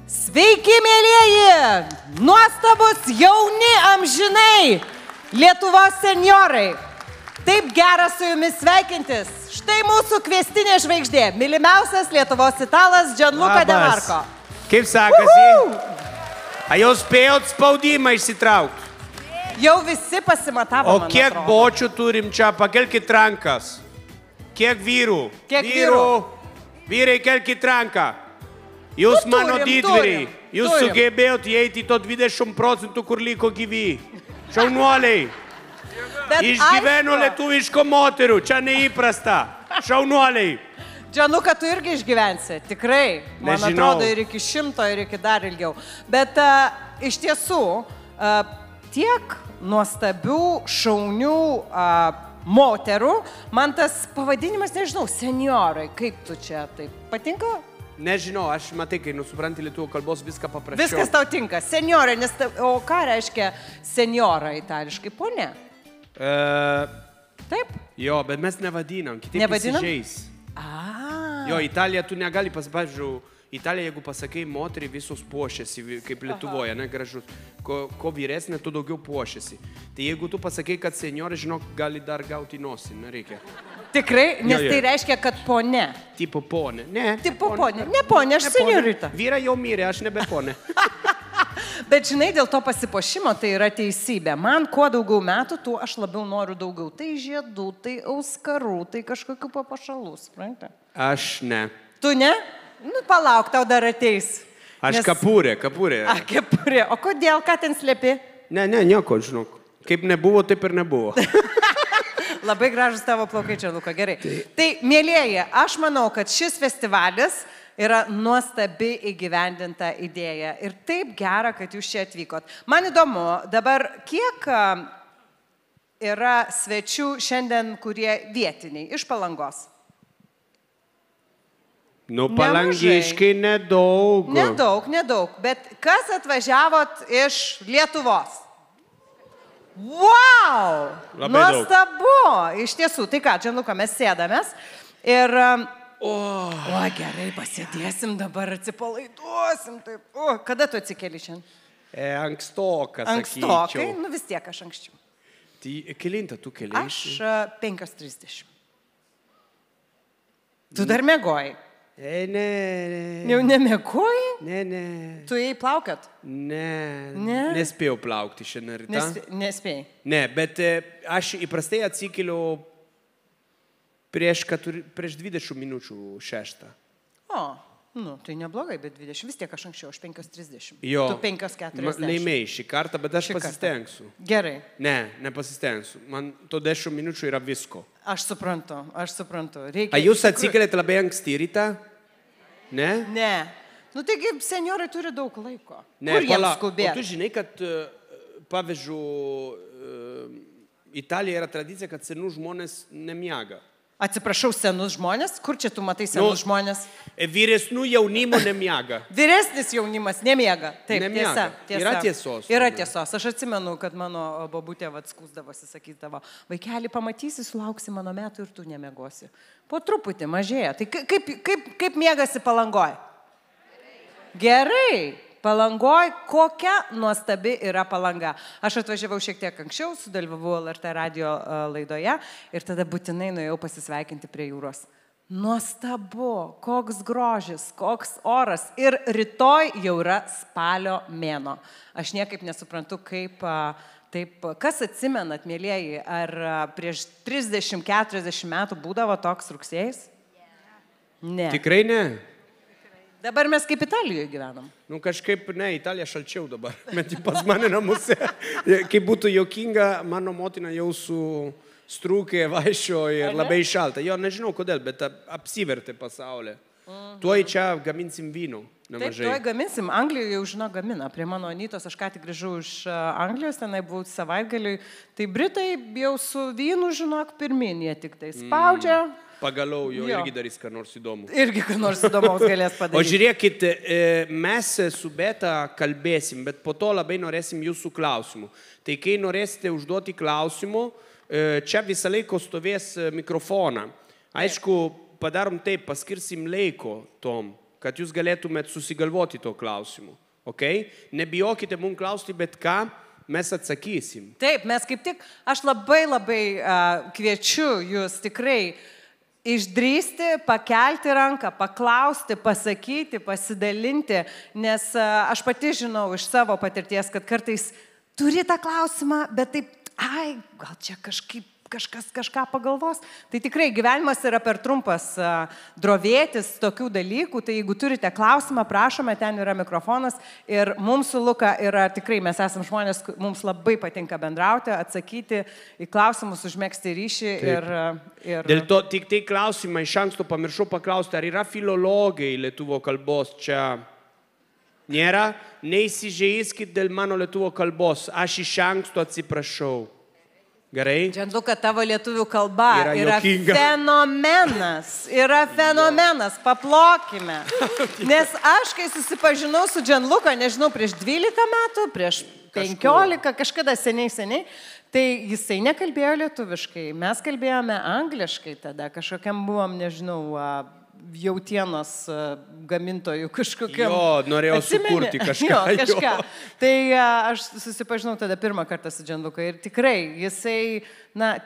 Sveiki, mėlieji! Nuostabus jauni amžinai Lietuvos senjorai. Taip gera su jumis sveikintis. Štai mūsų kviestinė žvaigždė, mylimiausias Lietuvos italas Gianluca De Marco. Kaip sekasi? A jau spėjot spaudimą išsitraukti? Jau visi pasimatavo, O kiek bočių turim čia? Pakelkit rankas. Kiek vyrų? Kiek vyrų? Vyrai, kelkit ranką. Jūs mano didvyriai. Jūs sugebėjot įeiti į to 20%, kur liko gyvi. Šaunuoliai. Išgyveno lietuviško moterų. Čia neįprasta. Šaunuoliai. Gianluca, tu irgi išgyvensi. Tikrai. Man atrodo, ir iki 100, ir iki dar ilgiau. Bet iš tiesų, tiek nuostabių, šaunių moterų, man tas pavadinimas, nežinau, senjorai, kaip tu čia taip patinka? Nežinau, aš matai, kai nusupranti lietuvių kalbos, viską paprašiau. Viskas tau tinka. Senjorai, o ką reiškia senjora itališkai? Ponė? Taip? Jo, bet mes nevadinam, kitaip įsižeis. Jo, Italija tu negali pavyzdžiui, Italija, jeigu pasakai, moterį visos puošiasi, kaip Lietuvoje, ne, gražus. Ko vyresnė, tu daugiau puošiasi. Tai jeigu tu pasakai, kad senjorai, žinok, gali dar gauti nosį, nereikia. Tikrai? Nes tai reiškia, kad ponė. Tipo ponė. Ne. Tipo ponė. Ne ponė, aš senjorita. Vyra jau mirė, aš nebe ponė. Bet žinai, dėl to pasipuošimo tai yra teisybė. Man kuo daugiau metų, tuo aš labiau noriu daugiau. Tai žiedų, tai auskarų, tai kažkokių papuošalų, suprantate? Aš ne. Tu ne? Nu, palauk, tau dar ateis. Aš kapurė. Kepurė. O kodėl, ką ten slėpi? Ne, nieko, žinok. Kaip nebuvo, taip ir nebuvo. Labai gražus tavo plaukai, Gianluca, gerai. Tai, mėlieji, aš manau, kad šis festivalis yra nuostabi įgyvendinta idėja. Ir taip gera, kad jūs čia atvykot. Man įdomu, dabar kiek yra svečių šiandien, kurie vietiniai, iš Palangos? Nu, palangiškai nedaug. Nedaug. Bet kas atvažiavot iš Lietuvos? Wow! Nuostabu! Iš tiesų, tai ką, Gianluca, mes sėdamės ir... O, gerai, pasėdėsim dabar, atsipalaiduosim. Taip. Kada tu atsikeli šiandien? Ankstokas, sakyčiau. Ankstokai? Nu vis tiek aš anksčiau. Tai kelintą tu keli? Aš 5:30. Tu dar mėgoji? Ne. Jau nemėgoji? Ne. Tu ėjai plaukiat? Ne. Nespėjau plaukti šiandien rytą. Nespėjai? Ne, bet aš įprastai atsikeliu prieš 20 minučių 6. Nu, tai neblogai, bet 20, vis tiek aš anksčiau, aš 5:30. Jo. Tu 5:40. Laimėjai šį kartą, bet aš pasistengsiu. Gerai. Ne, nepasistengsiu. Man to 10 minučių yra visko. Aš suprantu. A jūs atsikeliate labai anksti rytą? Ne? Ne. Nu, taigi, senjorai turi daug laiko. Ne, kur jiems skubėti? O tu žinai, kad, pavyzdžiui, Italija yra tradicija, kad senų žmonės nemiega. Atsiprašau, senus žmonės? Kur čia tu matai senus žmonės? Vyresnių jaunimo nemiega. Vyresnis jaunimas nemiega. Taip, nemiega. Tiesa. Yra tiesos. Yra tiesos. Aš atsimenu, kad mano babutė skųsdavosi, sakydavo, vaikeli, pamatysi, sulauksi mano metų ir tu nemiegosi. Po truputį mažėja. Tai kaip miegasi Palangoj? Gerai. Palangoj, kokia nuostabi yra Palanga. Aš atvažiavau šiek tiek anksčiau, sudalyvavau LRT radio laidoje ir tada būtinai nuėjau pasisveikinti prie jūros. Nuostabu, koks grožis, koks oras. Ir rytoj jau yra spalio mėnuo. Aš niekaip nesuprantu, kaip taip. Kas atsimenat, mėlieji, ar prieš 30-40 metų būdavo toks rugsėjis? Ne. Tikrai ne. Dabar mes kaip Italijoje gyvenam. Nu, kažkaip, ne, Italija šalčiau dabar, bet pas mane namuose. Kai būtų juokinga, mano motina jau su strukė vaikščio ir labai šalta. Jo, nežinau kodėl, bet apsivertė pasaulį. Tuoj čia gaminsim vyno. Taip, tuoj gaminsim. Anglijoje jau, žinau, gamina. Prie mano Anytos, aš ką tik grįžau iš Anglijos, tenai buvau savaitgaliui. Tai Britai jau su vynu, žinok, pirmin, jie tik tai spaudžia. Pagaliau jo irgi darys ką nors įdomu. Irgi ką nors įdomaus galės padaryti. O žiūrėkit, mes su Beta kalbėsim, bet po to labai norėsim jūsų klausimų. Tai kai norėsite užduoti klausimų, čia visą laiką stovės mikrofoną. Aišku, padarom taip, paskirsim laiko tom, kad jūs galėtumėt susigalvoti to klausimu. Okay? Nebijokite mums klausti, bet ką mes atsakysim. Taip, mes kaip tik, aš labai kviečiu jūs tikrai išdrįsti, pakelti ranką, paklausti, pasakyti, pasidalinti, nes aš pati žinau iš savo patirties, kad kartais turi tą klausimą, bet taip, gal čia kažkas kažką pagalvos. Tai tikrai gyvenimas yra per trumpas drovėtis tokių dalykų, tai jeigu turite klausimą, prašome, ten yra mikrofonas ir mums su Luka yra tikrai, mes esam žmonės, mums labai patinka bendrauti, atsakyti į klausimus, užmegzti ryšį ir... Dėl to tik tai klausimą iš anksto pamiršau paklausti, ar yra filologai lietuvių kalbos čia? Nėra? Neįsižeiskit dėl mano lietuvių kalbos, aš iš anksto atsiprašau. Gerai? Gianluca, tavo lietuvių kalba yra fenomenas, paplokime. Nes aš, kai susipažinau su Gianluca, nežinau, prieš 12 metų, prieš 15, kažkada seniai, tai jisai nekalbėjo lietuviškai, mes kalbėjome angliškai tada, kažkokiam buvom, nežinau, jautienos gamintojų kažkokiam. Jo, norėjau sukurti kažką. Kažką. Tai aš susipažinau tada pirmą kartą su Gianluca ir tikrai jisai,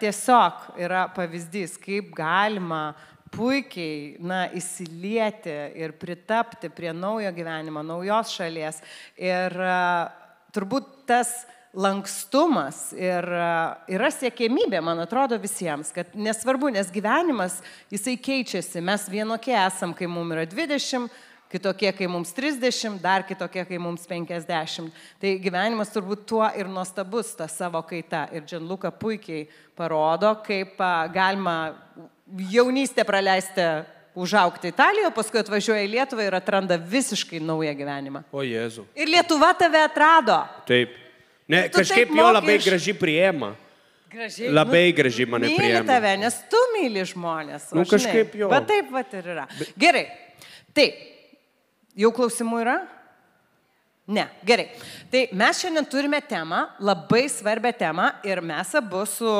tiesiog yra pavyzdys, kaip galima puikiai, įsilieti ir pritapti prie naujo gyvenimo, naujos šalies. Ir turbūt tas lankstumas ir yra siekėmybė, man atrodo, visiems, kad nesvarbu, nes gyvenimas, jisai keičiasi. Mes vienokie esam, kai mums yra 20, kitokie, kai mums 30, dar kitokie, kai mums 50. Tai gyvenimas turbūt tuo ir nuostabus, ta savo kaita. Ir Gianluca puikiai parodo, kaip galima jaunystę praleisti, užaugti Italijoje, paskui atvažiuoja į Lietuvą ir atranda visiškai naują gyvenimą. O Jėzu. Ir Lietuva tave atrado. Taip. Ne, kažkaip jo labai gražiai priėma. Gražiai. Labai gražiai mane priėma. Myli tave, nes tu myli žmonės. Kažkaip jo. Bet taip ir yra. Gerai. Taip. Jau klausimų yra? Ne. Gerai. Tai mes šiandien turime temą, labai svarbią temą ir mes abu su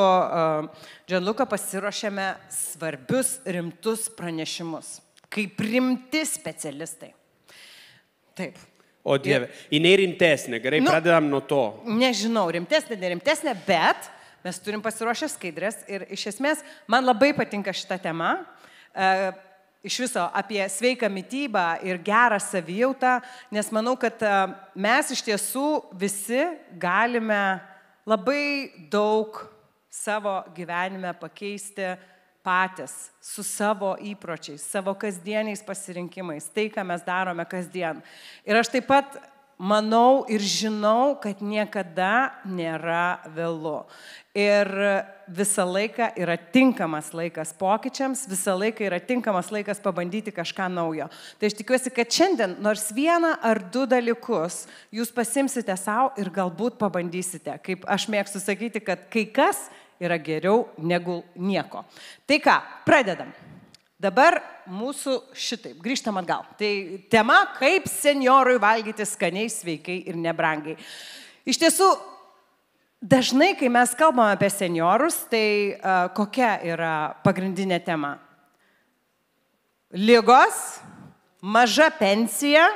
Gianluca pasiruošėme svarbius, rimtus pranešimus. Kaip rimti specialistai. Taip. O Dieve, jinai rimtesnė, gerai, pradedam nuo to. Nežinau, rimtesnė, nerimtesnė, bet mes turim pasiruošę skaidrės ir iš esmės man labai patinka šita tema, iš viso apie sveiką mitybą ir gerą savijautą, nes manau, kad mes iš tiesų visi galime labai daug savo gyvenime pakeisti patys, su savo įpročiais, savo kasdieniais pasirinkimais, tai, ką mes darome kasdien. Ir aš taip pat manau ir žinau, kad niekada nėra vėlu. Ir visą laiką yra tinkamas laikas pokyčiams, visą laiką yra tinkamas laikas pabandyti kažką naujo. Tai aš tikiuosi, kad šiandien nors vieną ar du dalykus jūs pasimsite savo ir galbūt pabandysite. Kaip aš mėgstu sakyti, kad kai kas yra geriau negu nieko. Tai ką, pradedam. Dabar mūsų šitaip, grįžtam atgal. Tai tema, kaip senjorui valgyti skaniai, sveikai ir nebrangiai. Iš tiesų, dažnai, kai mes kalbame apie senjorus, tai kokia yra pagrindinė tema? Ligos, maža pensija,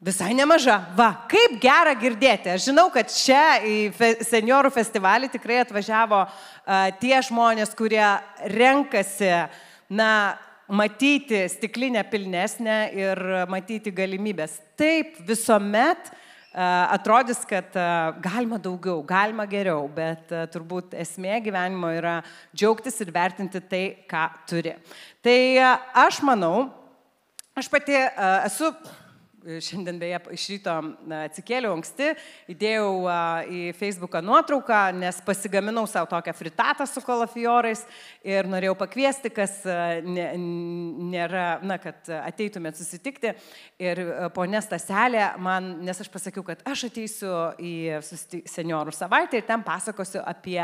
visai nemaža. Va, kaip gera girdėti. Aš žinau, kad čia į senjorų festivalį tikrai atvažiavo tie žmonės, kurie renkasi, matyti stiklinę pilnesnę ir matyti galimybės. Taip, visuomet atrodys, kad galima daugiau, galima geriau, bet turbūt esmė gyvenimo yra džiaugtis ir vertinti tai, ką turi. Tai aš manau, aš pati esu... Šiandien beje iš ryto atsikėliau anksti, įdėjau į Facebooką nuotrauką, nes pasigaminau savo tokią fritatą su kalafiorais ir norėjau pakviesti, kas nėra, kad ateitumėt susitikti. Ir ponė Staselė man, nes aš pasakiau, kad aš ateisiu į senjorų savaitę ir ten pasakosiu apie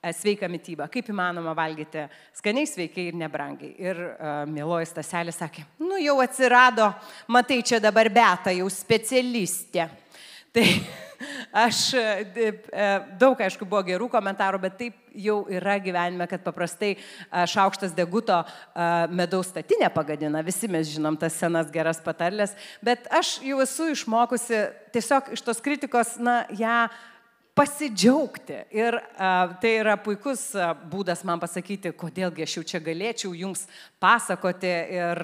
sveiką mitybą, kaip įmanoma valgyti skaniai, sveikai ir nebrangiai. Ir mieloji Staselė sakė, jau atsirado, matai, čia dabar Beta, jau specialistė. Tai aš daug, aišku, buvo gerų komentarų, bet taip jau yra gyvenime, kad paprastai šaukštas deguto medaus statinę pagadina. Visi mes žinom tas senas geras patarlės, bet aš jau esu išmokusi tiesiog iš tos kritikos, ją pasidžiaugti. Ir tai yra puikus būdas man pasakyti, kodėlgi aš jau čia galėčiau jums pasakoti ir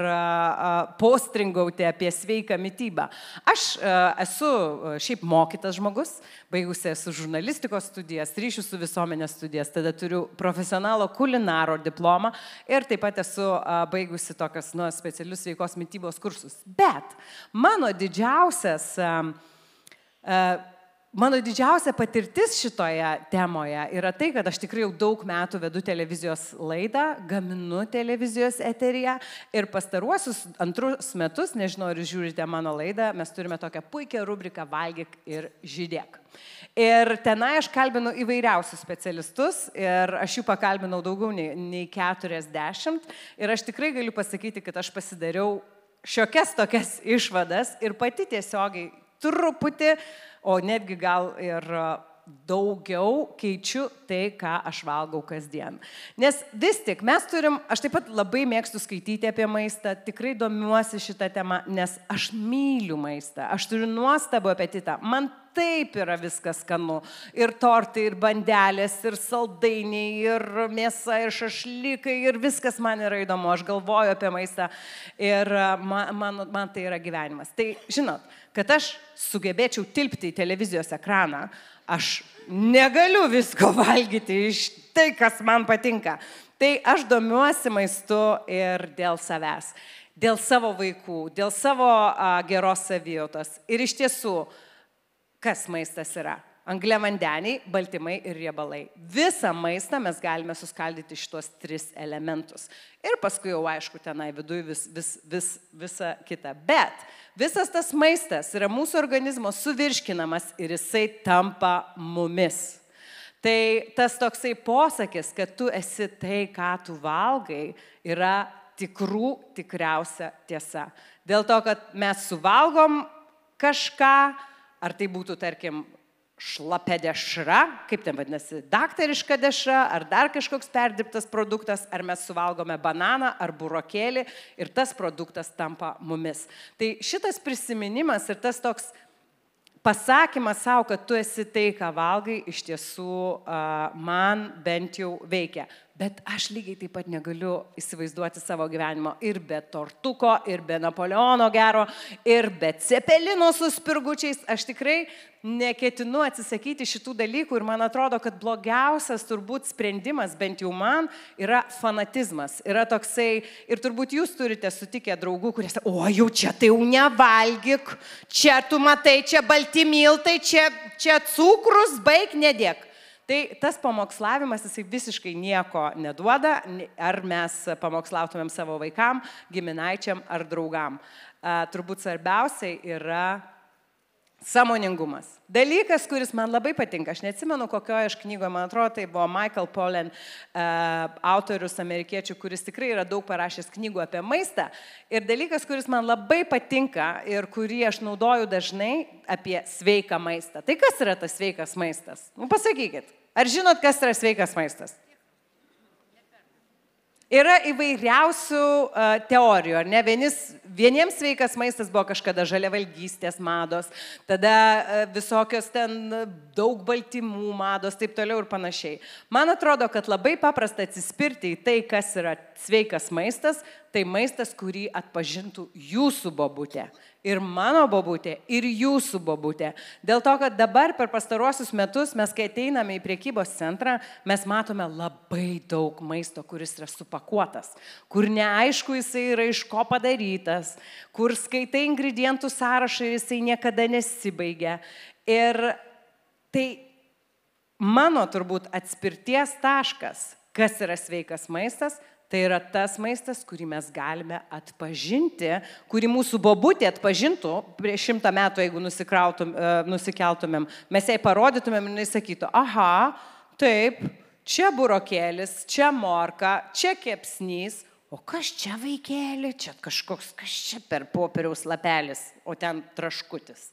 postringauti apie sveiką mitybą. Aš esu šiaip mokytas žmogus, baigusi esu žurnalistikos studijas, ryšių su visuomenės studijas, tada turiu profesionalo kulinaro diplomą ir taip pat esu baigusi tokias specialius sveikos mitybos kursus. Bet mano didžiausia patirtis šitoje temoje yra tai, kad aš tikrai jau daug metų vedu televizijos laidą, gaminu televizijos eteryje ir pastaruosius 2 metus, nežinau, ar jūs žiūrite mano laidą, mes turime tokią puikią rubriką Valgyk ir žydėk. Ir tenai aš kalbinu įvairiausius specialistus ir aš jų pakalbinau daugiau nei 40 ir aš tikrai galiu pasakyti, kad aš pasidariau šiokias tokias išvadas ir pati tiesiogiai truputį, o netgi gal ir daugiau keičiu tai, ką aš valgau kasdien. Nes vis tik mes turim, aš taip pat labai mėgstu skaityti apie maistą, tikrai domiuosi šitą temą, nes aš myliu maistą, aš turiu nuostabų apetitą, man taip yra viskas skanu. Ir tortai, ir bandelės, ir saldainiai, ir mėsa, ir šašlykai, ir viskas man yra įdomu. Aš galvoju apie maistą ir man tai yra gyvenimas. Tai žinot, kad aš sugebėčiau tilpti į televizijos ekraną, aš negaliu visko valgyti iš tai, kas man patinka. Tai aš domiuosi maistu ir dėl savęs, dėl savo vaikų, dėl savo geros savijautos. Ir iš tiesų, kas maistas yra? Angliavandeniai, baltymai ir riebalai. Visą maistą mes galime suskaldyti šitos 3 elementus. Ir paskui jau aišku tenai viduje visa kita. Bet visas tas maistas yra mūsų organizmo suvirškinamas ir jisai tampa mumis. Tai tas toksai posakis, kad tu esi tai, ką tu valgai, yra tikriausia tiesa. Dėl to, kad mes suvalgom kažką, ar tai būtų, tarkim, šlapia dešra, kaip ten vadinasi, daktariška dešra, ar dar kažkoks perdirbtas produktas, ar mes suvalgome bananą ar burokėlį ir tas produktas tampa mumis. Tai šitas prisiminimas ir tas toks pasakymas savo, kad tu esi tai, ką valgai, iš tiesų man bent jau veikia. Bet aš lygiai taip pat negaliu įsivaizduoti savo gyvenimo ir be tortuko, ir be Napoleono gero, ir be cepelino su spirgučiais. Aš tikrai neketinu atsisakyti šitų dalykų ir man atrodo, kad blogiausias turbūt sprendimas, bent jau man, yra fanatizmas. Yra toksai, ir turbūt jūs turite sutikę draugų, kurie sako, o jau čia tai jau nevalgyk, čia tu matai, čia balti miltai, čia cukrus, baig nedėk. Tai tas pamokslavimas, jisai visiškai nieko neduoda, ar mes pamokslautumėm savo vaikam, giminaičiam ar draugam. Turbūt svarbiausiai yra sąmoningumas. Dalykas, kuris man labai patinka, aš neatsimenu, kokioje aš knygoje, man atrodo, tai buvo Michael Pollan, autorius amerikiečių, kuris tikrai yra daug parašęs knygų apie maistą. Ir dalykas, kuris man labai patinka ir kurį aš naudoju dažnai apie sveiką maistą. Tai kas yra tas sveikas maistas? Pasakykit, ar žinot, kas yra sveikas maistas? Yra įvairiausių teorijų, ar ne? Vieniems sveikas maistas buvo kažkada žaliavalgystės mados, tada visokios ten daug baltymų mados, taip toliau ir panašiai. Man atrodo, kad labai paprasta atsispirti į tai, kas yra sveikas maistas, tai maistas, kurį atpažintų jūsų bobutė. Ir mano bobutė, ir jūsų bobutė. Dėl to, kad dabar per pastaruosius metus mes, kai ateiname į prekybos centrą, mes matome labai daug maisto, kuris yra supakuotas, kur neaišku jisai yra iš ko padarytas, kur skaitai ingredientų sąrašą ir jisai niekada nesibaigia. Ir tai mano turbūt atspirties taškas, kas yra sveikas maistas, tai yra tas maistas, kurį mes galime atpažinti, kurį mūsų bobutė atpažintų prieš 100 metų, jeigu nusikeltumėm, mes jai parodytumėm ir jis sakytų, aha, taip, čia burokėlis, čia morka, čia kepsnys, o kas čia vaikėlė, čia kažkoks, kas čia per popieriaus lapelis, o ten traškutis.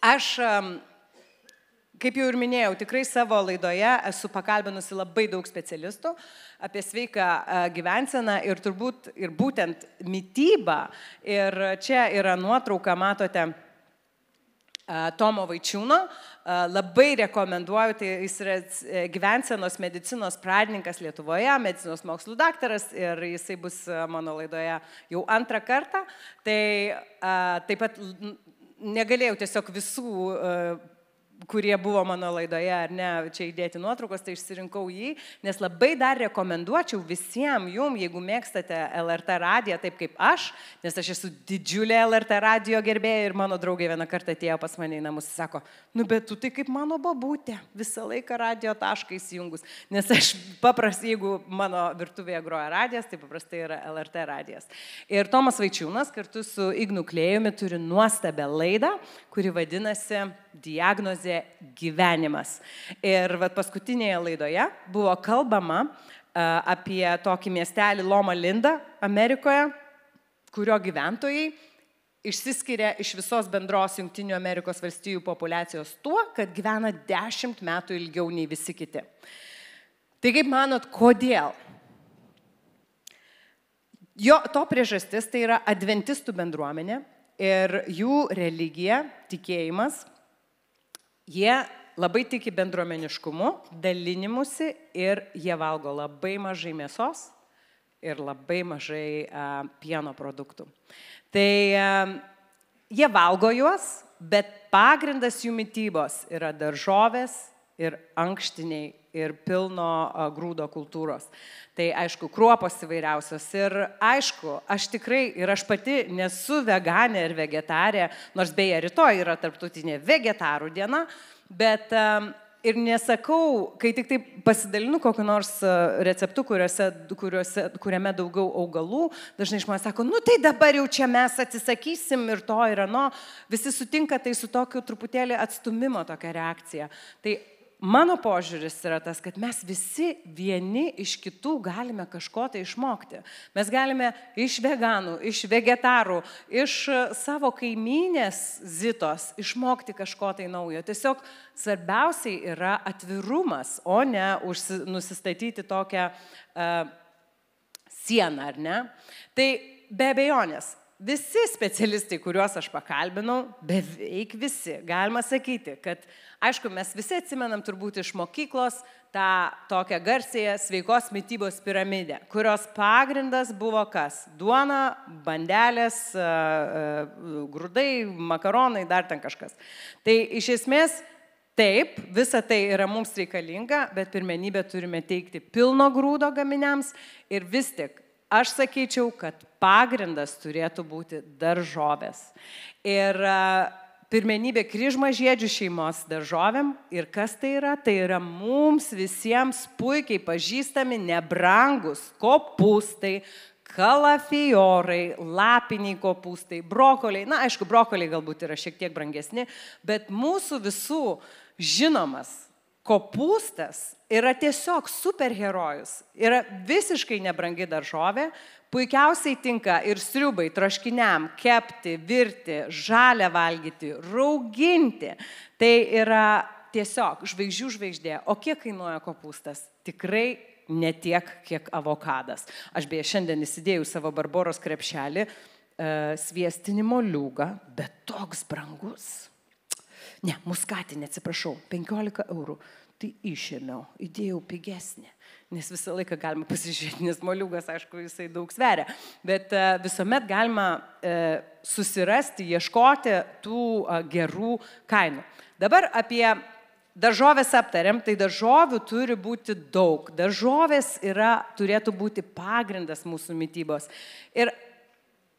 Aš, kaip jau ir minėjau, tikrai savo laidoje esu pakalbinusi labai daug specialistų apie sveiką gyvenseną ir turbūt ir būtent mitybą. Ir čia yra nuotrauka, matote, Tomo Vaičiūno. Labai rekomenduoju, tai jis yra gyvensenos medicinos pradininkas Lietuvoje, medicinos mokslų daktaras ir jisai bus mano laidoje jau antrą kartą. Tai taip pat negalėjau tiesiog visų, kurie buvo mano laidoje, ar ne, čia įdėti nuotraukos, tai išsirinkau jį, nes labai dar rekomenduočiau visiems jums, jeigu mėgstate LRT radiją, taip kaip aš, nes aš esu didžiulė LRT radijo gerbėja ir mano draugė vieną kartą atėjo pas mane į namus ir sako, nu bet tu tai kaip mano babutė, visą laiką radijo tašką įsijungus, nes aš paprastai, jeigu mano virtuvėje groja radijas, tai paprastai yra LRT radijas. Ir Tomas Vaičiūnas kartu su Ignu Klėjumi turi nuostabią laidą, kuri vadinasi Diagnozė gyvenimas. Ir paskutinėje laidoje buvo kalbama apie tokį miestelį Loma Linda Amerikoje, kurio gyventojai išsiskiria iš visos bendros Jungtinių Amerikos valstijų populiacijos tuo, kad gyvena 10 metų ilgiau nei visi kiti. Tai kaip manot, kodėl? To priežastis tai yra adventistų bendruomenė ir jų religija, tikėjimas. Jie labai tiki bendruomeniškumu, dalinimusi ir jie valgo labai mažai mėsos ir labai mažai pieno produktų. Tai jie valgo juos, bet pagrindas jų mitybos yra daržovės ir ankštiniai ir pilno grūdo kultūros. Tai aišku, kruopos įvairiausios ir aišku, aš tikrai ir aš pati nesu veganė ir vegetarė, nors beje rytoj yra tarptautinė vegetarų diena, bet ir nesakau, kai tik taip pasidalinu kokiu nors receptu, kuriame daugiau augalų, dažnai žmonės sako, nu tai dabar jau čia mes atsisakysim ir to ir ano, visi sutinka tai su tokiu truputėlį atstumimo tokia reakcija. Tai mano požiūris yra tas, kad mes visi vieni iš kitų galime kažko tai išmokti. Mes galime iš veganų, iš vegetarų, iš savo kaimynės Zitos išmokti kažko tai naujo. Tiesiog svarbiausiai yra atvirumas, o ne nusistatyti tokią sieną, ar ne? Tai be abejonės. Visi specialistai, kuriuos aš pakalbinau, beveik visi, galima sakyti, kad, aišku, mes visi atsimenam turbūt iš mokyklos tą tokią garsėją sveikos mitybos piramidę, kurios pagrindas buvo kas? Duona, bandelės, grūdai, makaronai, dar ten kažkas. Tai iš esmės, taip, visa tai yra mums reikalinga, bet pirmenybę turime teikti pilno grūdo gaminiams ir vis tik, aš sakyčiau, kad pagrindas turėtų būti daržovės. Ir pirmenybė kryžmažiedžių šeimos daržovėm. Ir kas tai yra? Tai yra mums visiems puikiai pažįstami nebrangus kopūstai, kalafiorai, lapiniai kopūstai, brokoliai. Na, aišku, brokoliai galbūt yra šiek tiek brangesni, bet mūsų visų žinomas kopūstas yra tiesiog superherojus, yra visiškai nebrangi daržovė, puikiausiai tinka ir sriubai, troškiniam, kepti, virti, žalę valgyti, rauginti. Tai yra tiesiog žvaigždžių žvaigždė. O kiek kainuoja kopūstas? Tikrai ne tiek, kiek avokadas. Aš beje šiandien įsidėjau savo Barboros krepšelį sviestinį moliūgą, bet toks brangus. Ne, muskatinė, atsiprašau, 15 eurų. Tai išėmiau, įdėjau pigesnį, nes visą laiką galima pasižiūrėti, nes moliūgas, aišku, jisai daug sveria. Bet visuomet galima susirasti, ieškoti tų gerų kainų. Dabar apie daržovės aptariam, tai daržovių turi būti daug. Daržovės turėtų būti pagrindas mūsų mitybos. Ir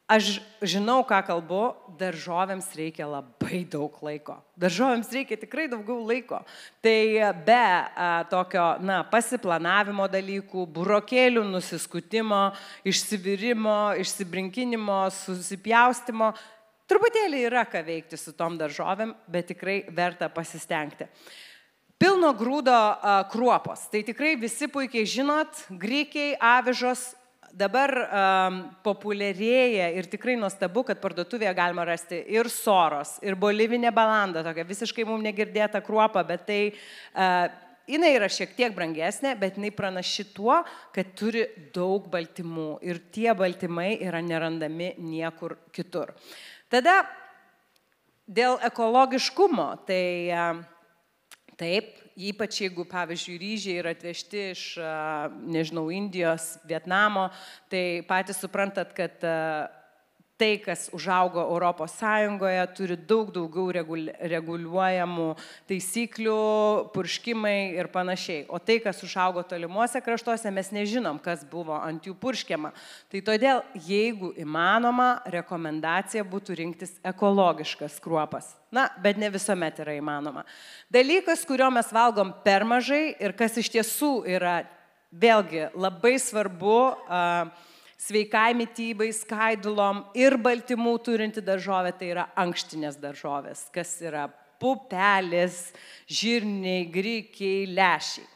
aš žinau, ką kalbu, daržovėms reikia labai daug laiko. Daržovėms reikia tikrai daugiau laiko. Tai be tokio, pasiplanavimo dalykų, burokėlių nusiskutimo, išsivirimo, išsibrinkinimo, susipjaustimo, truputėlį yra ką veikti su tom daržovėm, bet tikrai verta pasistengti. Pilno grūdo kruopos. Tai tikrai visi puikiai žinot, grikiai, avižos, Dabar populiarėja ir tikrai nuostabu, kad parduotuvėje galima rasti ir soros, ir bolivinė balanda, tokia visiškai mums negirdėta kruopa, bet tai jinai yra šiek tiek brangesnė, bet jinai pranaši tuo, kad turi daug baltymų ir tie baltymai yra nerandami niekur kitur. Tada dėl ekologiškumo, tai taip, ypač jeigu, pavyzdžiui, ryžiai yra atvežti iš, nežinau, Indijos, Vietnamo, tai patys suprantat, kad tai, kas užaugo Europos Sąjungoje, turi daug daugiau reguliuojamų taisyklių, purškimai ir panašiai. O tai, kas užaugo tolimuose kraštuose, mes nežinom, kas buvo ant jų purškiama. Tai todėl, jeigu įmanoma, rekomendacija būtų rinktis ekologiškas kruopas. Na, bet ne visuomet yra įmanoma. Dalykas, kurio mes valgom per mažai ir kas iš tiesų yra vėlgi labai svarbu sveikai mitybai, skaidulom ir baltymų turinti daržovė, tai yra ankštinės daržovės, kas yra pupelės, žirniai, grikiai, lęšiai.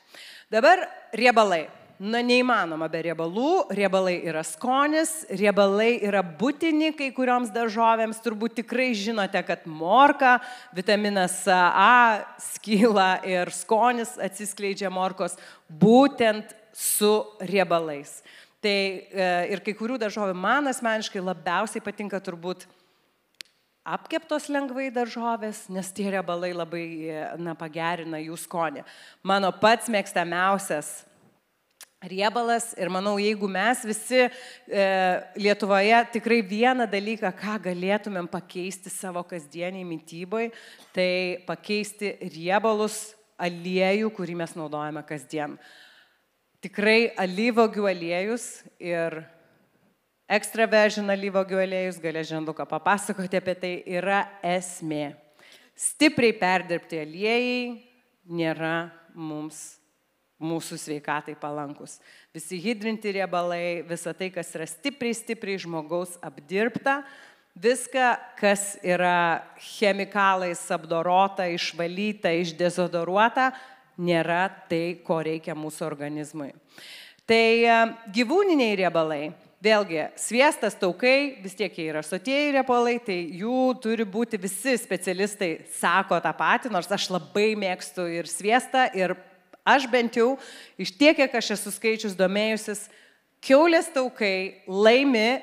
Dabar riebalai. Na, neįmanoma be riebalų, riebalai yra skonis, riebalai yra būtini kai kurioms daržovėms, turbūt tikrai žinote, kad morka, vitaminas A skyla ir skonis atsiskleidžia morkos būtent su riebalais. Tai ir kai kurių daržovių man asmeniškai labiausiai patinka turbūt apkeptos lengvai daržovės, nes tie riebalai labai pagerina jų skonį. Mano pats mėgstamiausias riebalas ir manau, jeigu mes visi Lietuvoje tikrai vieną dalyką, ką galėtumėm pakeisti savo kasdieniai mityboj, tai pakeisti riebalus aliejų, kurį mes naudojame kasdien. Tikrai alyvuogių aliejus ir extra virgin alyvuogių aliejus, galėčiau Luką papasakoti apie tai, yra esmė. Stipriai perdirbti aliejai nėra mūsų sveikatai palankus. Visi hidrinti riebalai, visa tai, kas yra stipriai žmogaus apdirbta, viską, kas yra chemikalais apdorota, išvalyta, išdezodoruota, nėra tai, ko reikia mūsų organizmui. Tai gyvūniniai riebalai, vėlgi, sviestas, taukai, vis tiek jie yra sotieji riebalai, tai jų turi būti visi specialistai sako tą patį, nors aš labai mėgstu ir sviestą, ir aš bent jau, iš tiek, kiek aš esu skaičius domėjusis, kiaulės taukai laimi,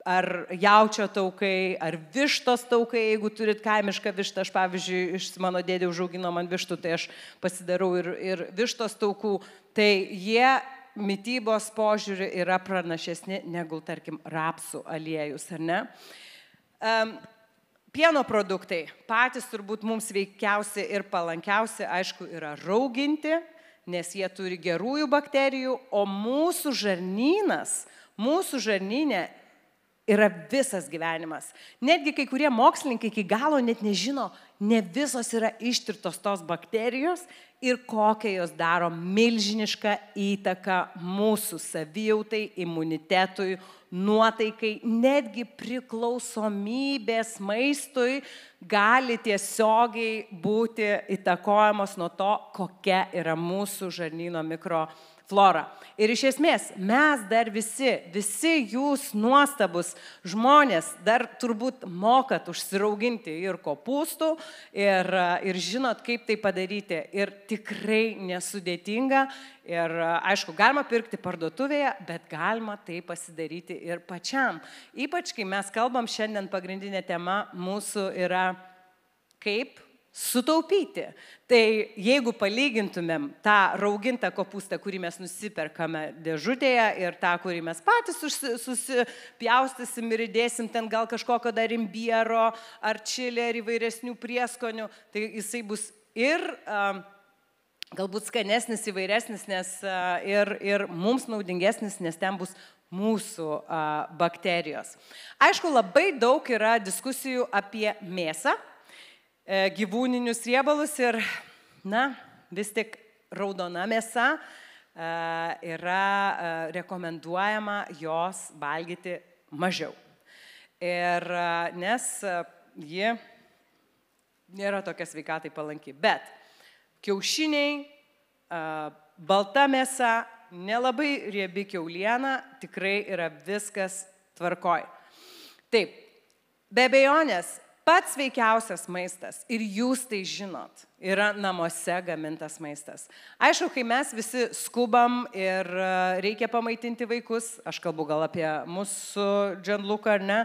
ar jaučio taukai, ar vištos taukai, jeigu turit kaimišką vištą, aš pavyzdžiui, iš mano dėdė užaugino man vištų, tai aš pasidarau ir vištos taukų, tai jie mitybos požiūrį yra pranašesni negu, tarkim, rapsų aliejus, ar ne? Pieno produktai patys turbūt mums veikiausi ir palankiausi, aišku, yra rauginti, nes jie turi gerųjų bakterijų, o mūsų žarnyne yra visas gyvenimas. Netgi kai kurie mokslininkai iki galo net nežino, ne visos yra ištirtos tos bakterijos ir kokią jos daro milžinišką įtaką mūsų savijautai, imunitetui, nuotaikai, netgi priklausomybės maistui gali tiesiogiai būti įtakojamos nuo to, kokia yra mūsų žarnyno mikroflora. Ir iš esmės, mes dar visi jūs nuostabus žmonės dar turbūt mokat užsirauginti ir kopūstų ir žinot, kaip tai padaryti. Ir tikrai nesudėtinga. Ir aišku, galima pirkti parduotuvėje, bet galima tai pasidaryti ir pačiam. Ypač, kai mes kalbam šiandien, pagrindinė tema mūsų yra kaip sutaupyti. Tai jeigu palygintumėm tą raugintą kopūstą, kurį mes nusiperkame dėžutėje ir tą, kurį mes patys susipjaustysim ir įdėsim ten gal kažkokio dar imbiero ar čili ar įvairesnių prieskonių, tai jisai bus ir galbūt skanesnis, įvairesnis, nes ir mums naudingesnis, nes ten bus mūsų bakterijos. Aišku, labai daug yra diskusijų apie mėsą, gyvūninius riebalus ir, vis tik raudona mėsa yra rekomenduojama jos valgyti mažiau. Ir nes ji nėra tokia sveikatai palanki. Bet kiaušiniai, balta mėsa nelabai riebi kiauliena, tikrai yra viskas tvarkoj. Taip, be abejonės, pats sveikiausias maistas, ir jūs tai žinot, yra namuose gamintas maistas. Aišku, kai mes visi skubam ir reikia pamaitinti vaikus, aš kalbu gal apie mūsų Gianluca, ar ne,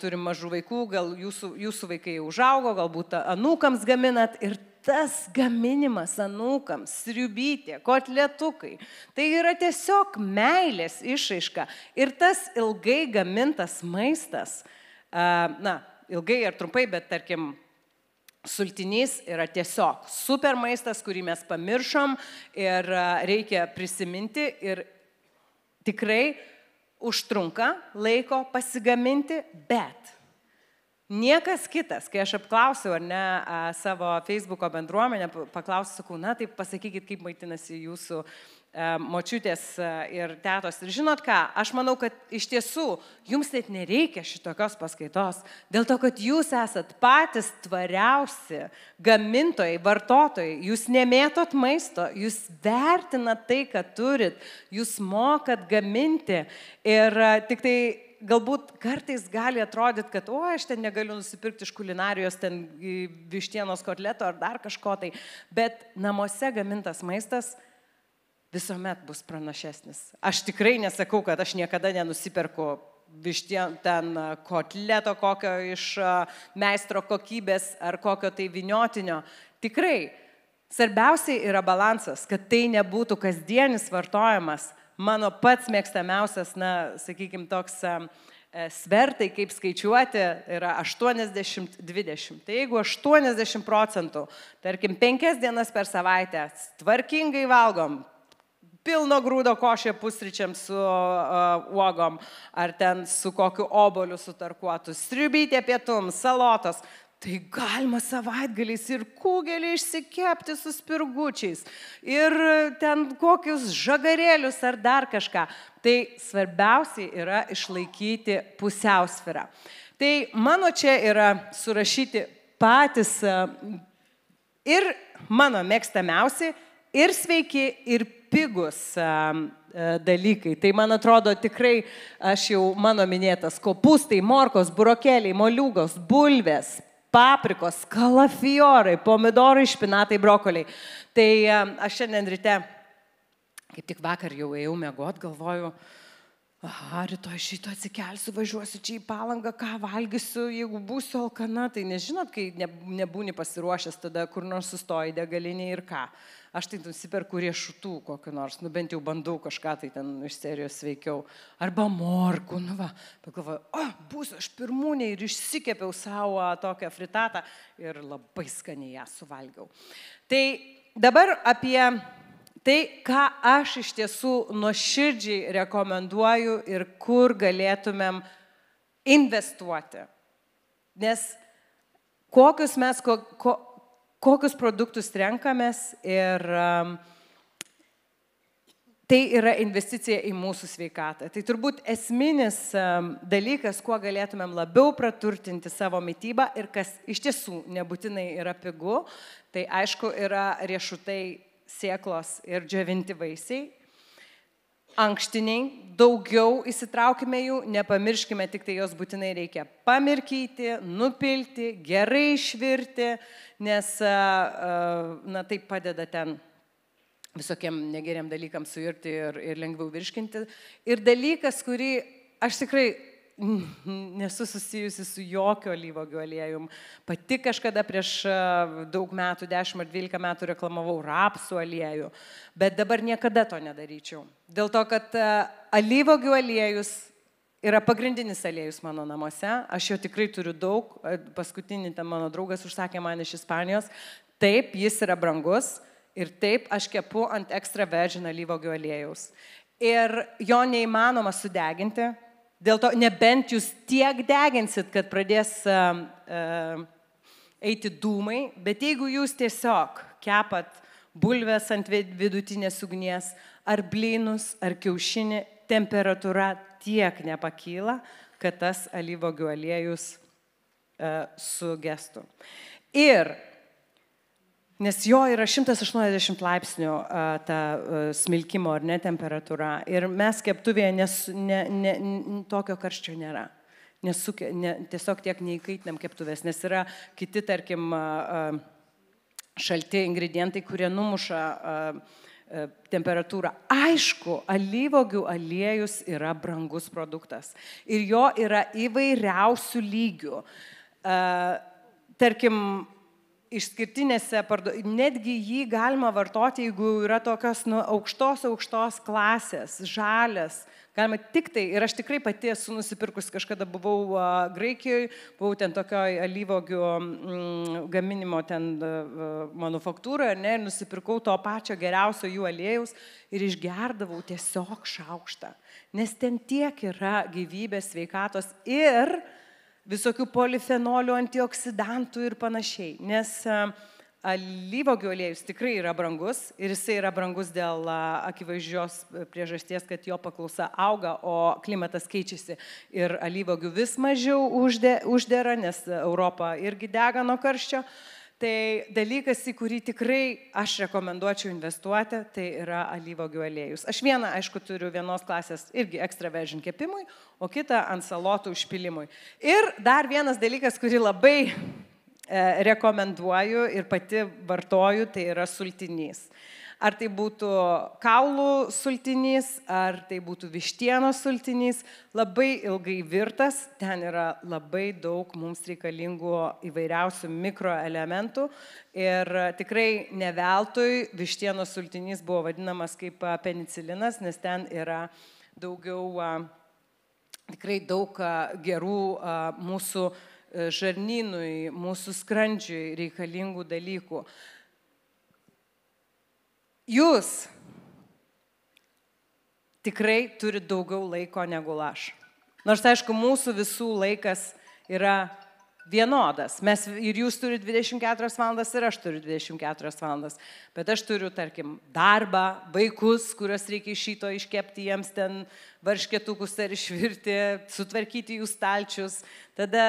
turim mažų vaikų, gal jūsų vaikai užaugo, galbūt anūkams gaminat, ir tas gaminimas anūkams, sriubytė, kotletukai, tai yra tiesiog meilės išraiška. Ir tas ilgai gamintas maistas, ilgai ar trumpai, bet tarkim, sultinys yra tiesiog super maistas, kurį mes pamiršom ir reikia prisiminti ir tikrai užtrunka laiko pasigaminti, bet niekas kitas, kai aš apklausiau, ar ne, savo Facebooko bendruomenę, paklausiau, sakau, na, taip pasakykit, kaip maitinasi jūsų močiutės ir tetos. Ir žinot ką, aš manau, kad iš tiesų jums net nereikia šitokios paskaitos, dėl to, kad jūs esat patys tvariausi gamintojai, vartotojai, jūs nemėtot maisto, jūs vertinat tai, kad turit, jūs mokat gaminti ir tik tai galbūt kartais gali atrodyti, kad, aš ten negaliu nusipirkti iš kulinarijos, ten vištienos kotleto ar dar kažko tai, bet namuose gamintas maistas visuomet bus pranašesnis. Aš tikrai nesakau, kad aš niekada nenusiperku ten kotleto kokio iš meistro kokybės ar kokio tai vyniotinio. Tikrai, svarbiausiai yra balansas, kad tai nebūtų kasdienis vartojimas. Mano pats mėgstamiausias, sakykime, toks svertai, kaip skaičiuoti, yra 80-20. Tai jeigu 80%, tarkim, 5 dienas per savaitę tvarkingai valgom, pilno grūdo košė pusryčiam su uogom, ar ten su kokiu oboliu sutarkuotu, sriubytė pietums, salotos, tai galima savaitgaliais ir kugelį išsikepti su spirgučiais, ir ten kokius žagarėlius ar dar kažką. Tai svarbiausiai yra išlaikyti pusiausvyrą. Tai mano čia yra surašyti patys ir mano mėgstamiausi, ir sveiki, ir pigus dalykai. Tai man atrodo tikrai, aš jau mano minėtas, kopūstai, morkos, burokėliai, moliūgos, bulvės, paprikos, kalafiorai, pomidorai, špinatai, brokoliai. Tai aš šiandien ryte, kaip tik vakar jau ėjau miegot, galvoju, rytoj šito atsikelsiu, važiuosiu čia į Palangą, ką valgysiu, jeigu būsiu alkana, tai nežinot, kai nebūni pasiruošęs, tada kur nors sustoji degalinė ir ką. Aš tai nusiperku riešutų kokiu nors, bent jau bandau kažką tai ten iš serijos sveikiau. Arba morkų, pagalvoju, būsiu aš pirmūnė ir išsikepiau savo tokią fritatą ir labai skaniai ją suvalgiau. Tai dabar apie tai, ką aš iš tiesų nuoširdžiai rekomenduoju ir kur galėtumėm investuoti. Nes kokius produktus renkamės ir tai yra investicija į mūsų sveikatą. Tai turbūt esminis dalykas, kuo galėtumėm labiau praturtinti savo mitybą ir kas iš tiesų nebūtinai yra pigu, tai aišku yra riešutai, sėklos ir džiovinti vaisiai. Ankštiniai, daugiau įsitraukime jų, nepamirškime, tik tai jos būtinai reikia pamirkyti, nupilti, gerai išvirti, nes tai padeda ten visokiem negeriam dalykam suirti ir lengviau virškinti. Ir dalykas, kurį aš tikrai nesu susijusi su jokio alyvuogių aliejum. Pati kažkada prieš daug metų, 10 ar 12 metų reklamavau rapsų aliejų, bet dabar niekada to nedaryčiau. Dėl to, kad alyvuogių aliejus yra pagrindinis aliejus mano namuose. Aš jo tikrai turiu daug. Paskutinį mano draugas užsakė man iš Ispanijos. Taip, jis yra brangus ir taip aš kepu ant extra virgin alyvuogių aliejaus. Ir jo neįmanoma sudeginti. Dėl to, nebent jūs tiek deginsit, kad pradės eiti dūmai, bet jeigu jūs tiesiog kepat bulves ant vidutinės ugnies, ar blynus, ar kiaušinį, temperatūra tiek nepakyla, kad tas alyvuogių aliejus sugestų. Ir Nes jo yra 180 laipsnių ta smilkimo ar ne temperatūra. Ir mes keptuvėje tokio karščio nėra. Tiesiog tiek neįkaitinam keptuvės, nes yra kiti, tarkim, šalti ingredientai, kurie numuša temperatūrą. Aišku, alyvuogių aliejus yra brangus produktas. Ir jo yra įvairiausių lygių. Tarkim, išskirtinėse, netgi jį galima vartoti, jeigu yra tokios aukštos klasės, žalias, galima tik tai, ir aš tikrai pati esu nusipirkus, kažkada buvau Graikijoje, buvau ten tokioj alyvuogių gaminimo ten manufaktūroje, ir nusipirkau to pačio geriausio jų aliejaus ir išgerdavau tiesiog šaukštą, nes ten tiek yra gyvybės, sveikatos ir visokių polifenolių, antioksidantų ir panašiai. Nes alyvuogių aliejus tikrai yra brangus ir jisai yra brangus dėl akivaizdžios priežasties, kad jo paklausa auga, o klimatas keičiasi ir alyvuogių vis mažiau uždera, nes Europa irgi dega nuo karščio. Tai dalykas, į kurį tikrai aš rekomenduočiau investuoti, tai yra alyvuogių aliejus. Aš vieną, aišku, turiu vienos klasės irgi extra virgin kepimui, o kitą ant salotų užpilimui. Ir dar vienas dalykas, kurį labai rekomenduoju ir pati vartoju, tai yra sultinys. Ar tai būtų kaulų sultinys, ar tai būtų vištienos sultinys, labai ilgai virtas, ten yra labai daug mums reikalingų įvairiausių mikroelementų ir tikrai ne veltui vištienos sultinys buvo vadinamas kaip penicilinas, nes ten yra daugiau, tikrai daug gerų mūsų žarnynui, mūsų skrandžiui reikalingų dalykų. Jūs tikrai turite daugiau laiko negu aš. Nors, aišku, mūsų visų laikas yra vienodas. Ir jūs turite 24 valandas ir aš turiu 24 valandas. Bet aš turiu, tarkim, darbą, vaikus, kuriuos reikia iš šito iškepti, jiems ten varškėtukus ar išvirti, sutvarkyti jų stalčius. Tada,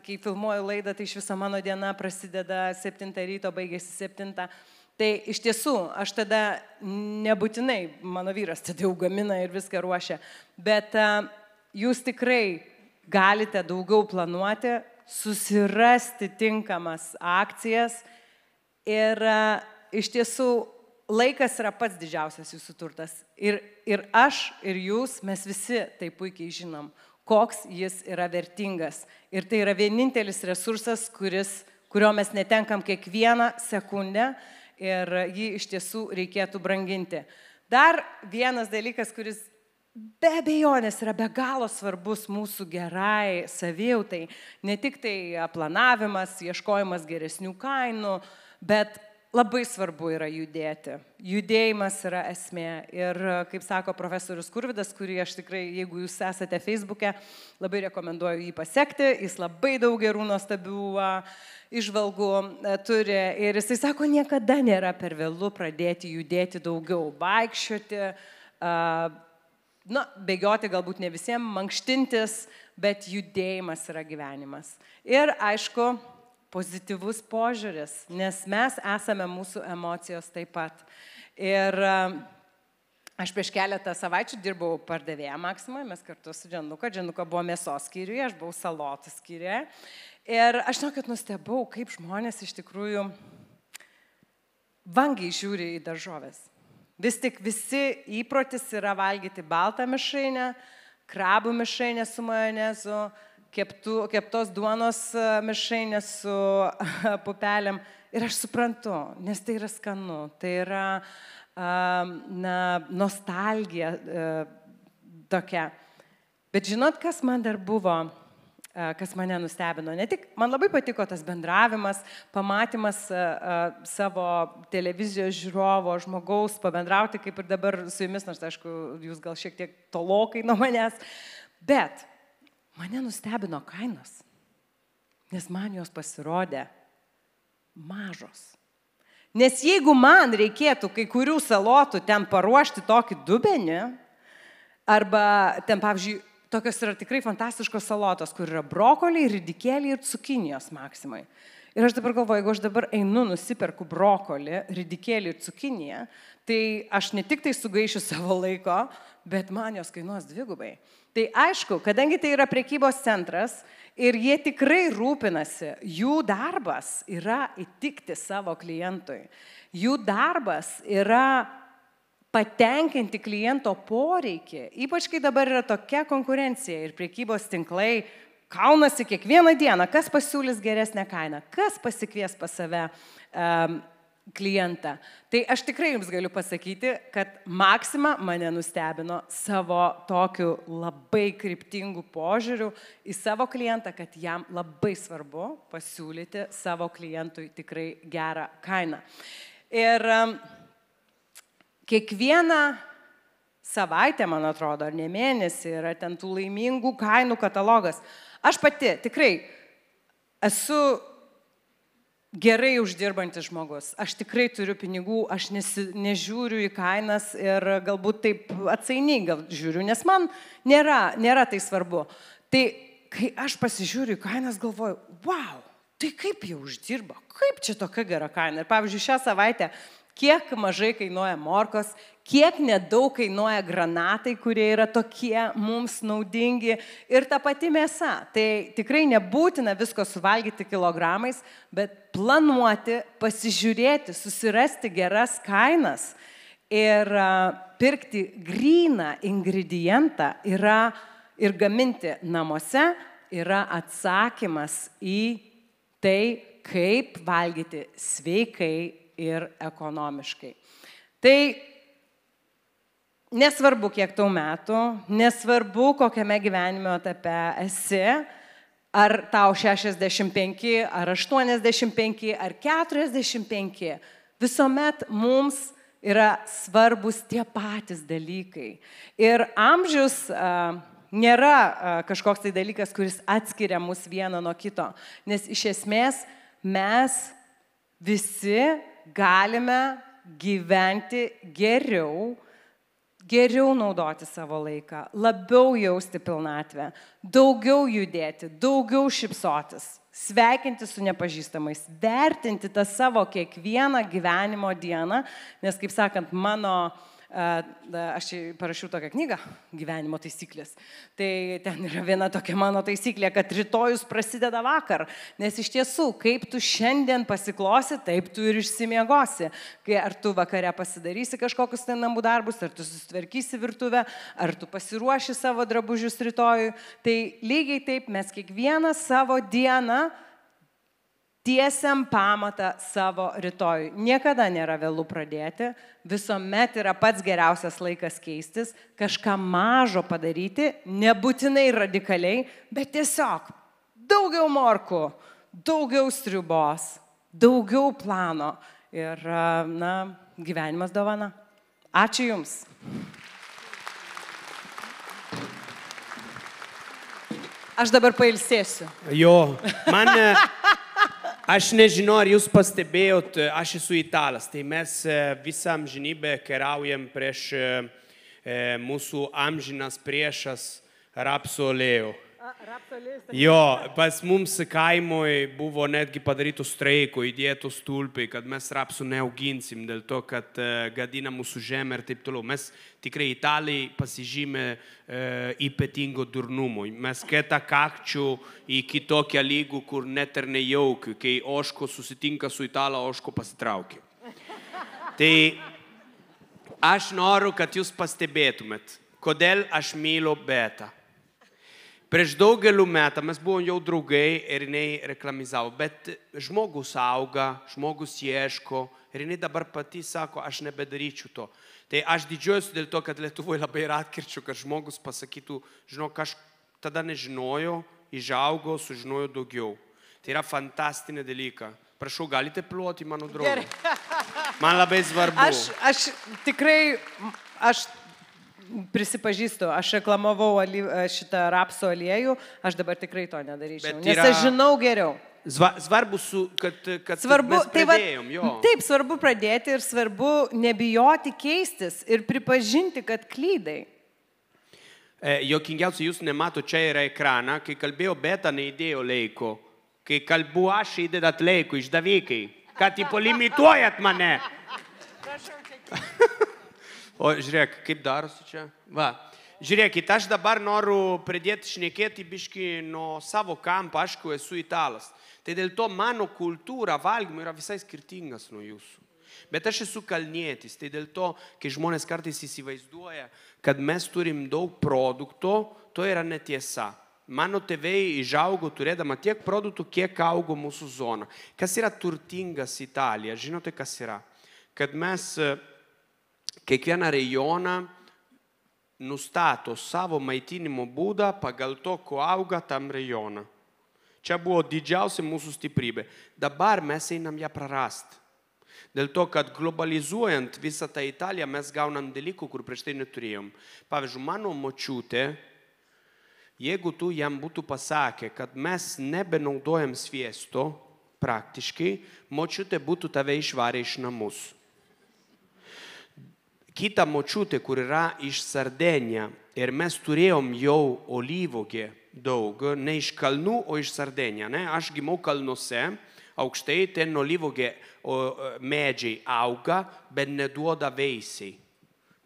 kai filmuoju laidą, tai iš viso mano diena prasideda 7 ryto, baigėsi 7. Tai iš tiesų, aš tada nebūtinai, mano vyras tada jau gamina ir viską ruošia, bet jūs tikrai galite daugiau planuoti, susirasti tinkamas akcijas ir iš tiesų laikas yra pats didžiausias jūsų turtas. Ir aš, ir jūs, mes visi tai puikiai žinom, koks jis yra vertingas. Ir tai yra vienintelis resursas, kurio mes netenkam kiekvieną sekundę. Ir jį iš tiesų reikėtų branginti. Dar vienas dalykas, kuris be abejonės yra be galo svarbus mūsų gerai savijautai, ne tik tai planavimas, ieškojimas geresnių kainų, bet labai svarbu yra judėti. Judėjimas yra esmė. Ir kaip sako profesorius Kurvidas, kurį aš tikrai, jeigu jūs esate Facebook'e, labai rekomenduoju jį pasekti, jis labai daug gerų nuostabių įžvalgų turi ir jisai sako, niekada nėra per vėlu pradėti judėti daugiau, vaikščioti, bėgioti galbūt ne visiems, mankštintis, bet judėjimas yra gyvenimas. Ir aišku, pozityvus požiūris, nes mes esame mūsų emocijos taip pat. Ir aš prieš keletą savaičių dirbau pardavėja Maksimoje, mes kartu su Dženuka buvo mėsos skyriuje, aš buvau salotų skyriuje. Ir aš žinau, kad nustebau, kaip žmonės iš tikrųjų vangiai žiūri į daržovės. Vis tik visi įprotis yra valgyti baltą mišrainę, krabų mišrainę su majonezu, keptos duonos mišrainę su pupelėm. Ir aš suprantu, nes tai yra skanu, tai yra nostalgija tokia. Bet žinot, kas man dar buvo? Kas mane nustebino. Ne tik, man labai patiko tas bendravimas, pamatymas savo televizijos žiūrovo, žmogaus, pabendrauti kaip ir dabar su jumis, nors aišku, jūs gal šiek tiek tolokai nuo manęs, bet mane nustebino kainos, nes man jos pasirodė mažos. Nes jeigu man reikėtų kai kurių salotų ten paruošti tokį dubenį, arba ten, pavyzdžiui, tokios yra tikrai fantastiškos salotos, kur yra brokoliai, ridikėliai ir cukinijos Maksimai. Ir aš dabar galvoju, jeigu aš dabar einu, nusiperku brokolį, ridikėlį ir cukiniją, tai aš ne tik tai sugaišiu savo laiko, bet man jos kainuos dvigubai. Tai aišku, kadangi tai yra prekybos centras ir jie tikrai rūpinasi, jų darbas yra įtikti savo klientui. Jų darbas yra patenkinti kliento poreikį, ypač kai dabar yra tokia konkurencija ir prekybos tinklai kaunasi kiekvieną dieną, kas pasiūlys geresnę kainą, kas pasikvies pas save klientą. Tai aš tikrai jums galiu pasakyti, kad Maxima mane nustebino savo tokiu labai kryptingu požiūriu į savo klientą, kad jam labai svarbu pasiūlyti savo klientui tikrai gerą kainą. Ir kiekvieną savaitę, man atrodo, ar ne mėnesį, yra ten tų laimingų kainų katalogas. Aš pati tikrai esu gerai uždirbantis žmogus. Aš tikrai turiu pinigų, aš nežiūriu į kainas ir galbūt taip atsainiai gal žiūriu, nes man nėra tai svarbu. Tai kai aš pasižiūriu į kainas, galvoju, wow, tai kaip jie uždirba, kaip čia tokia gera kaina. Ir pavyzdžiui, šią savaitę kiek mažai kainuoja morkos, kiek nedaug kainuoja granatai, kurie yra tokie mums naudingi ir ta pati mėsa. Tai tikrai nebūtina visko suvalgyti kilogramais, bet planuoti, pasižiūrėti, susirasti geras kainas ir pirkti gryną ingredientą ir gaminti namuose yra atsakymas į tai, kaip valgyti sveikai ir ekonomiškai. Tai nesvarbu, kiek tau metų, nesvarbu, kokiame gyvenimo etape esi, ar tau 65, ar 85, ar 45, visuomet mums yra svarbus tie patys dalykai. Ir amžius nėra kažkoks tai dalykas, kuris atskiria mus vieną nuo kito, nes iš esmės mes visi galime gyventi geriau naudoti savo laiką, labiau jausti pilnatvę, daugiau judėti, daugiau šypsotis, sveikinti su nepažįstamais, vertinti tą savo kiekvieną gyvenimo dieną, nes, kaip sakant, aš parašiau tokią knygą, gyvenimo taisyklės. Tai ten yra viena tokia mano taisyklė, kad rytojus prasideda vakar, nes iš tiesų, kaip tu šiandien pasiklosi, taip tu ir išsimiegosi. Ar tu vakare pasidarysi kažkokius tai namų darbus, ar tu susitvarkysi virtuvę, ar tu pasiruoši savo drabužius rytojui. Tai lygiai taip mes kiekvieną savo dieną tiesiam pamatą savo rytojui. Niekada nėra vėlų pradėti, visuomet yra pats geriausias laikas keistis, kažką mažo padaryti, nebūtinai radikaliai, bet tiesiog daugiau morkų, daugiau sriubos, daugiau plano ir, gyvenimas dovana. Ačiū Jums. Aš dabar pailsėsiu. Jo, aš nežinau, ar jūs pastebėjot, aš esu italas, tai mes visą amžinybę keliaujam prieš mūsų amžinas priešas rapsų aliejų. Jo, pas mums kaimoj buvo netgi padarytų streikų, įdėtų stulpai, kad mes rapsų neauginsim, dėl to, kad gadina mūsų žemę ir taip toliau. Mes tikrai italai pasižymė ypatingo durnumo. Mes ketą kakčių į kitokią lygų, kur net ir nejaukiu, kai oško susitinka su italą, oško pasitraukia. Tai aš noriu, kad jūs pastebėtumėt, kodėl aš myliu Betą. Prieš daugelį metų mes buvom jau draugai ir jinai reklamizavo, bet žmogus auga, žmogus ieško ir jinai dabar pati sako, aš nebedaryčiau to. Tai aš didžiuojuosi dėl to, kad Lietuvoje labai atkirčiu, kad žmogus pasakytų, žinok, aš tada nežinojau, išaugau, sužinojau daugiau. Tai yra fantastinė dalyka. Prašau, galite ploti mano draugą. Man labai svarbu. Aš tikrai, prisipažįstu, aš reklamavau šitą rapsų aliejų, aš dabar tikrai to nedaryčiau, nes aš žinau geriau. Svarbu, kad mes pradėjom, jo. Taip, svarbu pradėti ir svarbu nebijoti keistis ir pripažinti, kad klydai. Juokingiausia, jūs nemato, čia yra ekraną, kai kalbėjo Beta, neįdėjo laiko. Kai kalbu aš įdedat laikų, išdavykai. Kad tipo limituojat mane. O žiūrėk, kaip darosi čia? Va. Žiūrėkit, aš dabar noriu pradėti šnekėti biškį nuo savo kampo, aš esu italas. Tai dėl to mano kultūra valgymo yra visai skirtingas nuo jūsų. Bet aš esu kalnietis, tai dėl to, kai žmonės kartais įsivaizduoja, kad mes turim daug produktų, to yra netiesa. Mano tėvai išaugo turėdama tiek produktų, kiek augo mūsų zona. Kas yra turtingas Italija? Žinote, kas yra? Kad mes kiekvieną rajoną nustato savo maitinimo būdą pagal to, ko auga tam rajoną. Čia buvo didžiausia mūsų stiprybė. Dabar mes einam ją prarasti. Dėl to, kad globalizuojant visą tą Italiją, mes gaunam dalykų, kur prieš tai neturėjom. Pavyzdžiui, mano močiutė, jeigu tu jam būtų pasakę, kad mes nebenaudojam sviesto, praktiškai, močiutė būtų tave išvarę iš namus. Kita močiutė, kur yra iš Sardenija, ir mes turėjom jau olyvogę daug, ne iš kalnų, o iš Sardenija. Ne? Aš gimau kalnuose, aukštai, ten olyvogė medžiai auga, bet neduoda veisiai.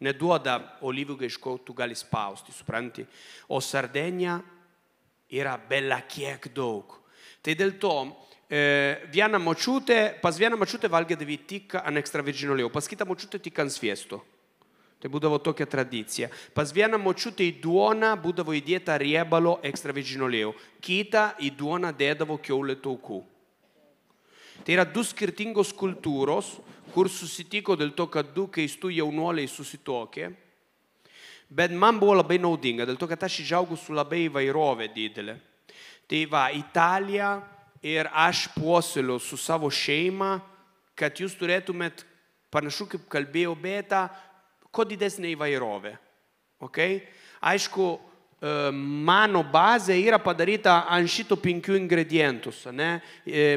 Neduoda olyvogę, iš ko tu gali spausti, supranti? O Sardenija yra bela kiek daug. Tai dėl to, pas vieną močiutę valgėdavai tik ant extravergino olio, pas kitą močiutę tik ant sviesto. Tai būdavo tokia tradicija. Pas vieną močiutę į duoną būdavo įdėta riebalo extravergino olio, kitą į duoną dėdavo kiaulė taukų. Tai yra du skirtingos kultūros, kur susitiko dėl to, kad du keistų jaunuoliai susitokė. Bet man buvo labai naudinga, dėl to, kad aš išaugau su labai įvairovė didelė. Tai va, Italija ir aš puoselėjau su savo šeima, kad jūs turėtumėt, panašu kaip kalbėjau, bėtą, ko didesnė įvairovė. Okay? Aišku, mano bazė yra padaryta ant šito 5 ingredientus. Ne?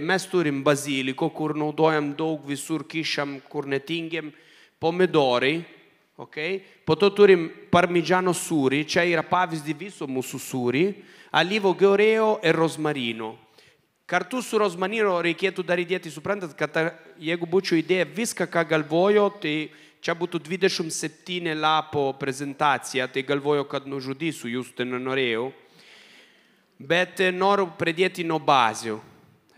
Mes turim baziliko, kur naudojam daug, visur kišam, kur netingėm, pomidorai. Okay? Po to turim parmigiano sūrį, čia yra pavyzdį viso mūsų sūrį, alyvuogių oreo ir rozmarino. Kartu su rozmarino reikėtų dar įdėti, suprantat, kad jeigu būčiau įdėję viską, ką galvojo, tai čia būtų 27 lapo prezentacija, tai galvoju, kad nužudysiu, jūs tai nenorėjau. Bet noriu pradėti nuo bazių.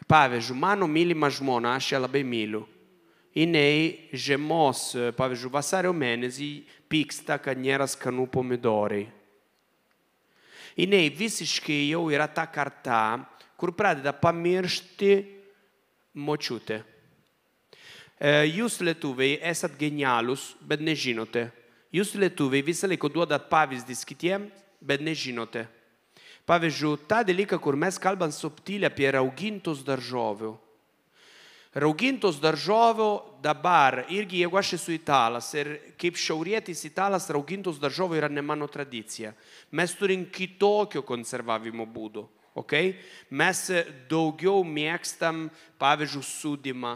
Pavyzdžiui, mano mylima žmona, aš ją labai myliu. Jinai žiemos, pavyzdžiui, vasario mėnesį pyksta, kad nėra skanų pomidorai. Jinai visiškai jau yra ta karta, kur pradeda pamiršti močiutę. Jūs lietuviai esat genialūs, bet nežinote. Jūs lietuviai visą laiką duodat pavyzdys kitiem, bet nežinote. Pavyzdžiui, tą dalyką, kur mes kalbam subtiliai apie raugintus daržovių. Raugintus daržovių dabar, irgi jeigu aš esu italas ir kaip šiaurietis italas, raugintus daržovių yra ne mano tradicija. Mes turim kitokio konservavimo būdų. Okay? Mes daugiau mėgstam, pavyzdžiui, sūdymą.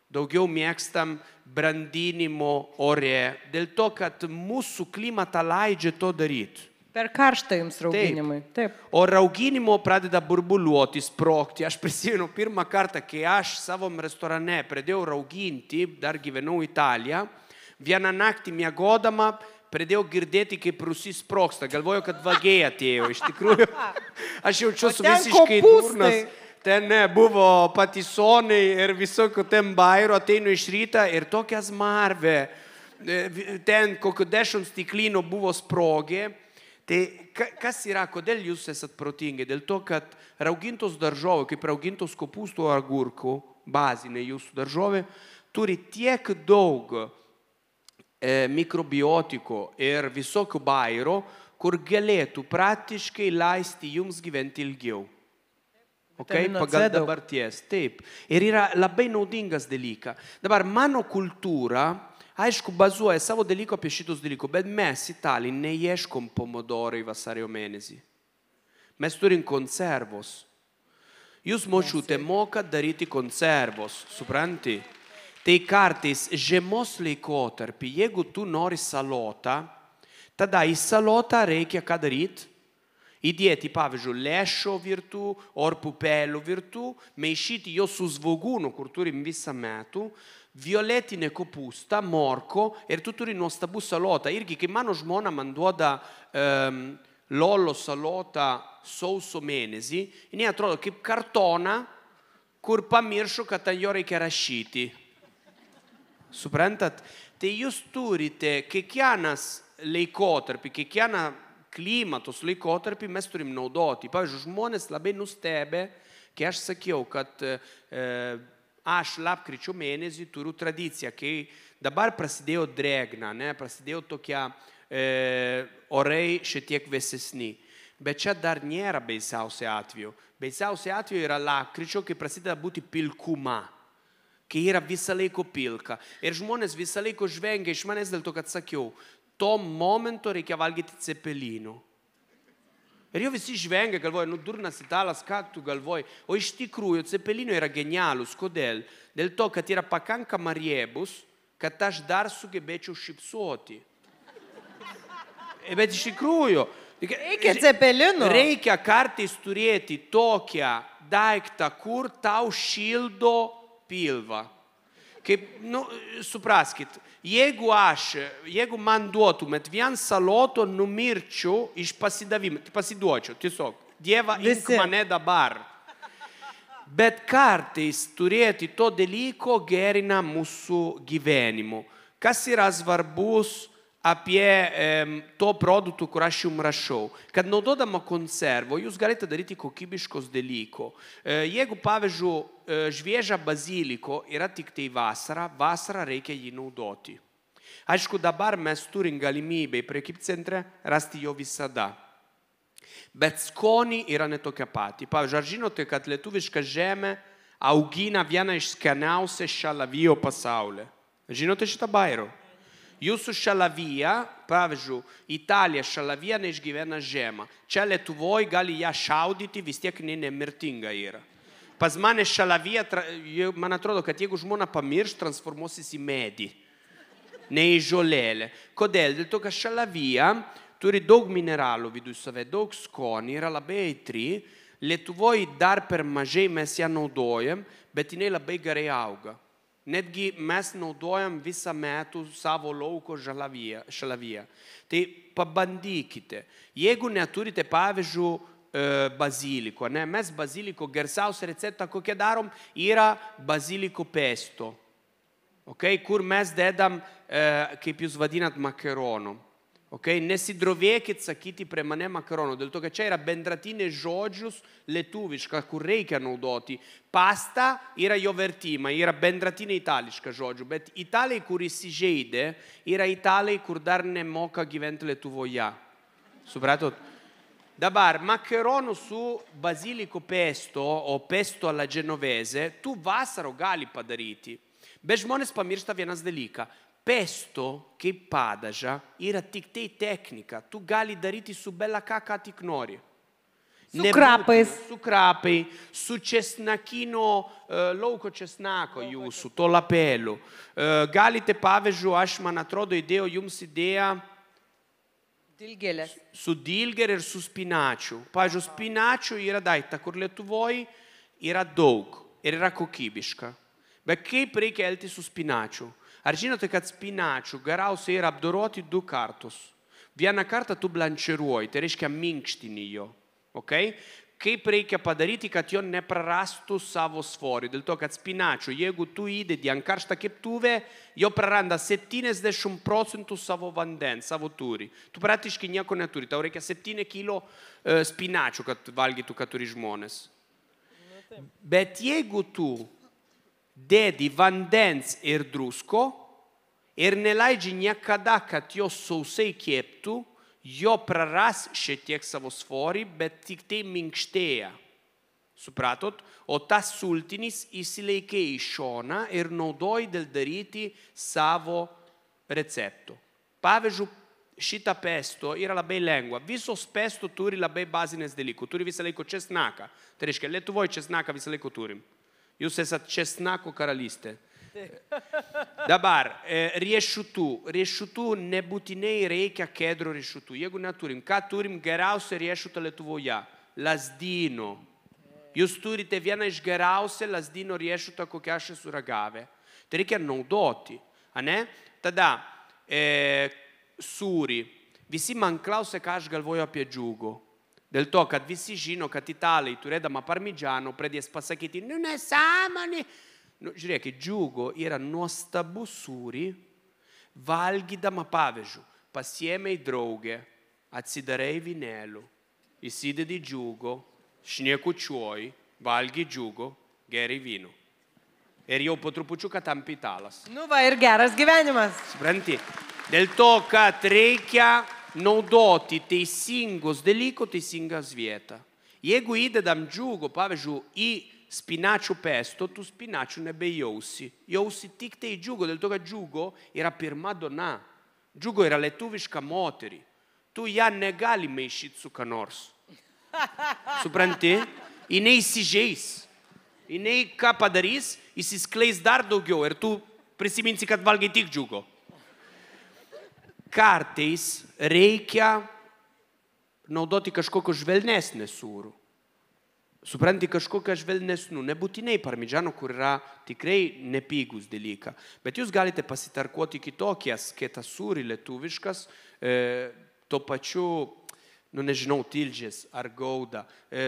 Daugiau mėgstam brandinimo ore, dėl to, kad mūsų klimatą leidžia to daryti. Per karštą jums rauginimui. Taip. O rauginimo pradeda burbuliuoti, sprogti. Aš prisimenu pirmą kartą, kai aš savom restorane pradėjau rauginti, dar gyvenau Italiją, vieną naktį miegodama pradėjau girdėti, kaip rūsys sprogsta. Galvoju, kad vagiai atėjo. Iš tikrųjų, aš jaučiuosi visiškai durnas. Ten buvo patisonai ir visokio ten bairo, ateinu iš rytą ir tokia smarvė. Ten kokio 10 stiklino buvo sprogė. Tai kas yra, kodėl jūs esat protingi? Dėl to, kad raugintos daržovė, kaip raugintos kopūstų agurkų, bazinė jūsų daržovė, turi tiek daug mikrobiotikų ir visokių bairo, kur galėtų praktiškai leisti jums gyventi ilgiau. Okay? Pagal dabarties. Taip. Ir yra labai naudingas dalykas. Dabar mano kultūra, aišku, bazuoja savo dalyko apie šitus dalykus, bet mes, Italai, neieškom pomodorai vasario mėnesį. Mes turim konservos. Jūs, močiutė, mokat daryti konservos, supranti? Tai kartais žiemos laikotarpį, jeigu tu nori salotą, tada į salotą reikia ką daryti? Įdėti, pavyzdžiui, lešo virtų, ar pupelių virtų, maišyti jo su svogūnu, kur turim visą metų, violetinė kopūsta, morko ir tu turi nuostabų salotą. Irgi, kai mano žmona man duoda lolo salotą sausio mėnesį, jinai atrodo kaip kartona, kur pamiršo, kad ant jo reikia rašyti. Suprantat? Tai jūs turite kiekvienas laikotarpį, kiekvieną klimatos laikotarpį mes turim naudoti. Pavyzdžiui, žmonės labai nustebė, kai aš sakiau, kad aš lapkričio mėnesį turiu tradiciją, kai dabar prasidėjo drėgna, prasidėjo tokia orai šiek tiek vėsesni. Bet čia dar nėra baisiausia atveju. Baisiausia atveju yra lapkričio, kai prasideda būti pilkuma, kai yra visą laiką pilka. Ir žmonės visą laiką žvengia iš manęs dėl to, kad sakiau, to momento reikia valgyti cepelinų. Ir jau visi žvengia, galvoja, durnas italas, ką tu galvoji? O iš tikrųjų, cepelinų yra genialus. Kodėl? Dėl to, kad yra pakankama riebus, kad aš dar sugebėčiau šypsoti. Bet iš tikrųjų, reikia cepelinų. Reikia kartais turėti tokią daiktą, kur tau šildo pilvą. Kaip, supraskit, jeigu man duotumėt vien saloto, numirčiau iš pasidavimo, pasiduočiau, tiesiog. Dieva, imk mane dabar. Bet kartais turėti to dalyko gerina mūsų gyvenimu. Kas yra svarbus apie to produktų, kur aš jums rašau? Kad naudodama konservo, jūs galite daryti kokybiškos dalyko. Jeigu, pavyzdžiui, šviežia baziliko yra tik tai vasarą reikia jį naudoti. Aišku, dabar mes turim galimybę prekybcentre rasti jo visada. Bet skonį yra netokia pati. Pavyzdžiui, ar žinote, kad lietuviška žemė augina vieną iš skaniausių šalavijų pasaulyje? Žinote šitą bairų? Jūsų šalavija, pavyzdžiui, Italija šalavija neišgyvena žiemą. Čia Lietuvoj gali ją šaudyti, vis tiek nemirtinga yra. Pas mane šalavija, man atrodo, kad jeigu žmona pamirš, transformuosis į medį, ne į žolėlę. Kodėl? Dėl to, kad šalavija turi daug mineralų viduje save, daug skonį, yra labai aitri. Lietuvoj dar per mažai mes ją naudojam, bet jinai labai gerai auga. Netgi mes naudojam visą metų savo lauko šalaviją. Tai pabandykite. Jeigu neturite, pavyzdžiui, baziliko, mes baziliko, garsiausia recepta, kokią darom, yra baziliko pesto. Kur mes dedam, kaip jūs vadinat, makaronų. Nesidrovėkit sakyti prie mane makaronų, dėl to, kad čia yra bendratinės žodžius lietuviška, kur reikia naudoti. Pasta yra jo vertimai, yra bendratinė itališka žodžių, bet italai, kur įsižeidė, yra italai, kur dar nemoka gyventi Lietuvoje. Supratot? Dabar, makaronų su baziliko pesto, o pesto alla genovese, tu vasarą gali padaryti. Bet žmonės pamiršta vienas dalyką. Pesto, kaip padaža, yra tik tai technika. Tu gali daryti su bela ką tik nori. Su krapais. Su krapai, su česnakino, lauko česnako jūsų, to lapelių. Galite, pavyzdžiui, aš, man atrodo, įdėjau jums idėją dilgėlės. Su dilgėlė ir su spinačiu. Pavyzdžiui, spinačiu yra daikta, kur Lietuvoj yra daug ir yra kokybiška. Bet kaip reikia elgtis su spinačiu? Ar žinote, kad spinačių geriausia yra apdoroti 2 kartus? Vieną kartą tu blanširuoji, tai reiškia minkštini jo. Kaip reikia padaryti, kad jo neprarastų savo svorį? Dėl to, kad spinačių, jeigu tu įdedi ant karštą keptuvę, jo praranda 70% savo vandens, savo turi. Tu praktiškai nieko neturi, tau reikia 7 kilo spinačių, kad valgytų 4 žmonės. Bet jeigu tu dedi vandens ir drusko ir neleidži niekada, kad jo sausai keptų, jo praras šiek tiek savo svorį, bet tik tai minkštėja. Supratot? O tas sultinis įsilaikė į šoną ir naudoji dėl daryti savo receptų. Pavyzdžiui, šitą pesto yra labai lengva. Visos pesto turi labai bazinės dalykų. Turi visą laiką česnaką. Tai reiškia, Lietuvoj česnaką visą laiką turim. Jūs esat česnako karalystė. Dabar, riešutų nebūtinai reikia kedro riešutų. Jeigu neturim, ką turim geriausią riešutą Lietuvoje? Lazdynų. Jūs turite vieną iš geriausią lazdynų riešutą, kokią aš esu ragavę. Tai reikia naudoti. Ane? Tada, sūrį. Visi man klausia, ką aš galvoju apie džiugo. Dėl to, kad visi žino, kad italai, turėdama parmigiano, pradės pasakyti, nesąmonė. Žiūrėkit, džiugo yra nuostabus sūrį, valgydama pavyzdžių. Pasiėmei draugę, atsidarai vynelių, įsidedi džiugo, šnekučiuoji, valgy džiugo, geri vynu. Ir jau po trupučiuką tampi italas. Nu va, ir geras gyvenimas. Supranti? Dėl to, kad reikia naudoti teisingus dalykus, teisingas vietą. Jeigu įdedam džiugo, pavyzdžiui, į spinačių pesto, tu spinačių nebejausi. Jausi tik tai džiugo, dėl to, kad džiugo yra pirma dona. Džiugo yra lietuviška moterį. Tu ją negali maišyti su ką nors. Supranti? Jinai įsižeis. Jinai ką padarys, įsiskleis dar daugiau ir tu prisiminsi, kad valgai tik džiugo. Kartais reikia naudoti kažkokio švelnesnį sūrų. Supranti, kažkokią švelnesnų, nebūtinai parmigiano, kur yra tikrai nepigus dalyką. Bet jūs galite pasitarkuoti kitą sūrį lietuviškas, to pačiu, nežinau, tilžės ar gaudą.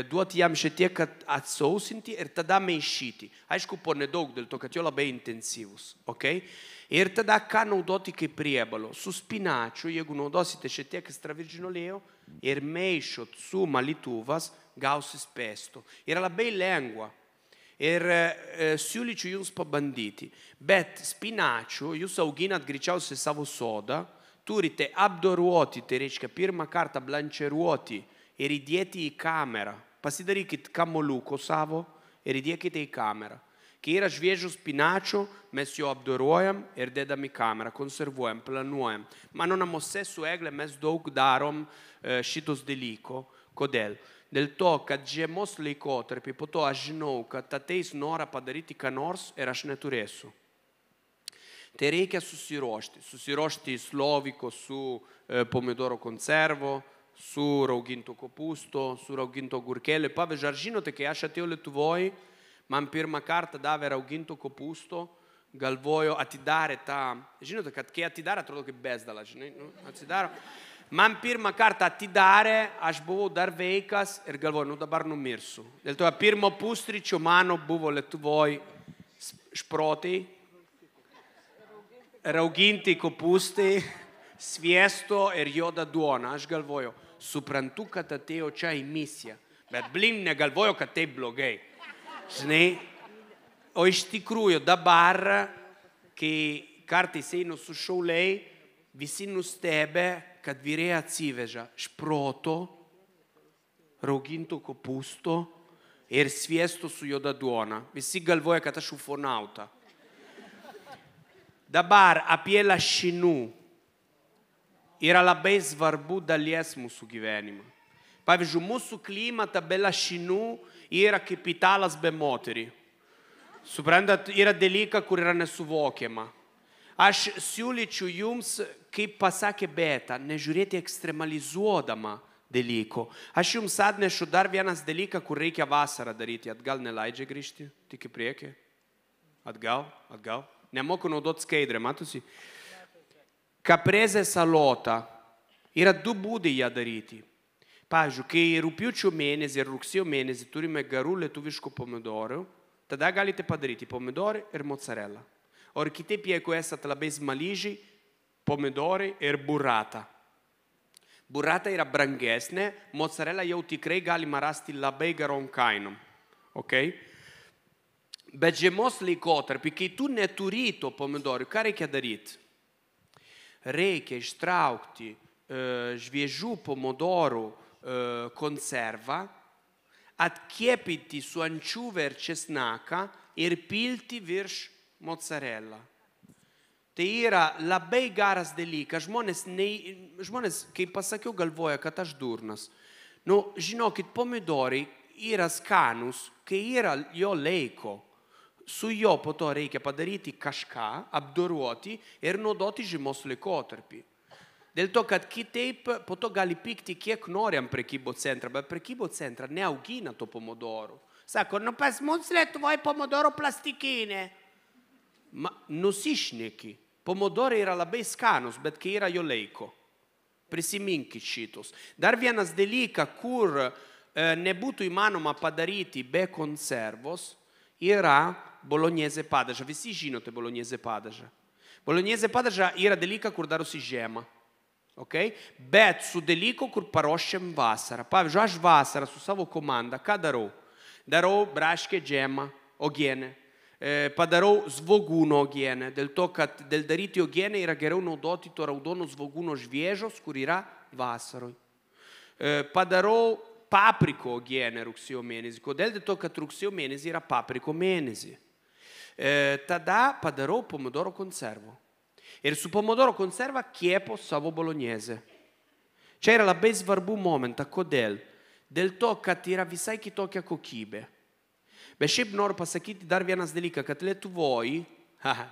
Duoti jam šiek tiek, kad atsausinti ir tada maišyti. Aišku, po nedaug, dėl to, kad jo labai intensyvus. Okay? Ir tada ką naudoti kaip priebalo? Su spinačiu, jeigu naudosite šiek tiek extravirgino olio ir maišot su malituvas, gausis pesto. Yra labai lengva. Ir siūlyčiau jums pabandyti. Bet spinačiu jūs auginat greičiausiai savo sodą, turite apdoruoti, tai reiškia pirmą kartą blančeruoti ir įdėti į kamerą. Pasidarykit kamoliuko savo ir įdėkite į kamerą. Kai yra šviežio spinačio, mes jo apdoruojam ir dedam į kamerą, konservuojam, planuojam. Mano namuose su Egle mes daug darom šitos dalyko. Kodėl? Dėl to, kad žiemos laikotarpį, po to aš žinau, kad ateis norą padaryti ką nors ir aš neturėsiu. Tai reikia susiruošti. Susiruošti sloviko su pomidoro konservo, su rauginto kopusto, su rauginto gurkelio. Pavyzdžiui, ar žinote, kai aš atėjau Lietuvoje, man pirmą kartą davė rauginto kopusto, galvojo atidarė tą, žinote, kad kai atidarė, atrodo kaip bezdala, žinai, atsidaro. Man pirmą kartą atidarė, aš buvau dar vaikas ir galvoju, dabar numirsiu. Dėl to pirmo pusryčio mano buvo Lietuvoje šprotai, rauginti kopustai, sviesto ir juoda duona. Aš galvoju, suprantu, kad atėjo čia į misiją, bet negalvoju, kad tai blogai. Žinai, o iš tikrųjų dabar, kai kartais einu su šauliai, visi nustebė, kad vyrai atsiveža šproto, rauginto kopusto ir sviesto su juoda duona. Visi galvoja, kad aš ufonauta. Dabar apie lašinų yra labai svarbu dalies mūsų gyvenimą. Pavyzdžiui, mūsų klimatą be lašinų yra kaip italas be moterį. Suprantat, yra dalyka, kur yra nesuvokiama. Aš siūlyčiau jums, kaip pasakė Beta, nežiūrėti ekstremalizuodama dalyko. Aš jums atnešu dar vienas dalyką, kur reikia vasarą daryti. Atgal neleidžia grįžti, tik į priekį. Atgal. Nemoku naudoti skaidrę, matosi. Caprese salota. Yra du būdai ją daryti. Pavyzdžiui, kai rugpjūčio mėnesį ir rugsėjo mėnesį turime gerų lietuviškų pomidorų, tada galite padaryti pomidorį ir mozzarella. O kitaip, jeigu esate labai smaližiai, pomidorai ir burrata. Burrata yra brangesnė, mozzarella jau tikrai galima rasti labai gerom kainom. Okay? Bet žiemos laikotarpį, kai tu neturi to pomidorių, ką reikia daryti? Reikia ištraukti šviežių pomidorų konservą, atkiepyti su ančiuve ir česnaką ir pilti virš mozzarella. Tai yra labai geras dalykas. Žmonės, kaip pasakiau, galvoja, kad aš durnas. Žinokit, pomidorai yra skanus, kai yra jo laiko. su jo po to reikia padaryti kažką, apdoroti ir naudoti žiemos laikotarpį. Dėl to, kad kitaip po to gali pykti kiek nori ant prekybos centrą, bet prekybos centrą neaugina to pomodorų. Sako, nu pas mus Lietuvoje pomodoro plastikinė. Nusišneki. Pomodorai yra labai skanus, bet kai yra jo laiko. Prisiminkit šitus. Dar vienas dalykas, kur nebūtų įmanoma padaryti be konservos, yra bolognese padaža. Visi žinote bolognese padaža. Bolognese padaža yra dalykas, kur darosi žiemą. Okay? Bet su dalyku, kur paruošiam vasarą. Pavyzdžiui, aš vasarą su savo komanda, ką darau? Darau braškę džemą, ogienę. Padarau svogūno ogienę, dėl to, kad dėl daryti ogienę yra geriau naudoti to raudono svogūno šviežos, kur yra vasaroj. Padarau papriko ogienę rugsėjo mėnesį. Kodėl? Dėl to, kad rugsėjo mėnesį yra papriko mėnesį. Tada padarau pomodoro konservo. Ir su pomodoro konserva kiepo savo bolognese. Čia yra labai svarbu momentą. Kodėl? Dėl to, kad yra visai kitokia kokybė. Bet šiaip noriu pasakyti dar vienas dalykas, kad Lietuvoj,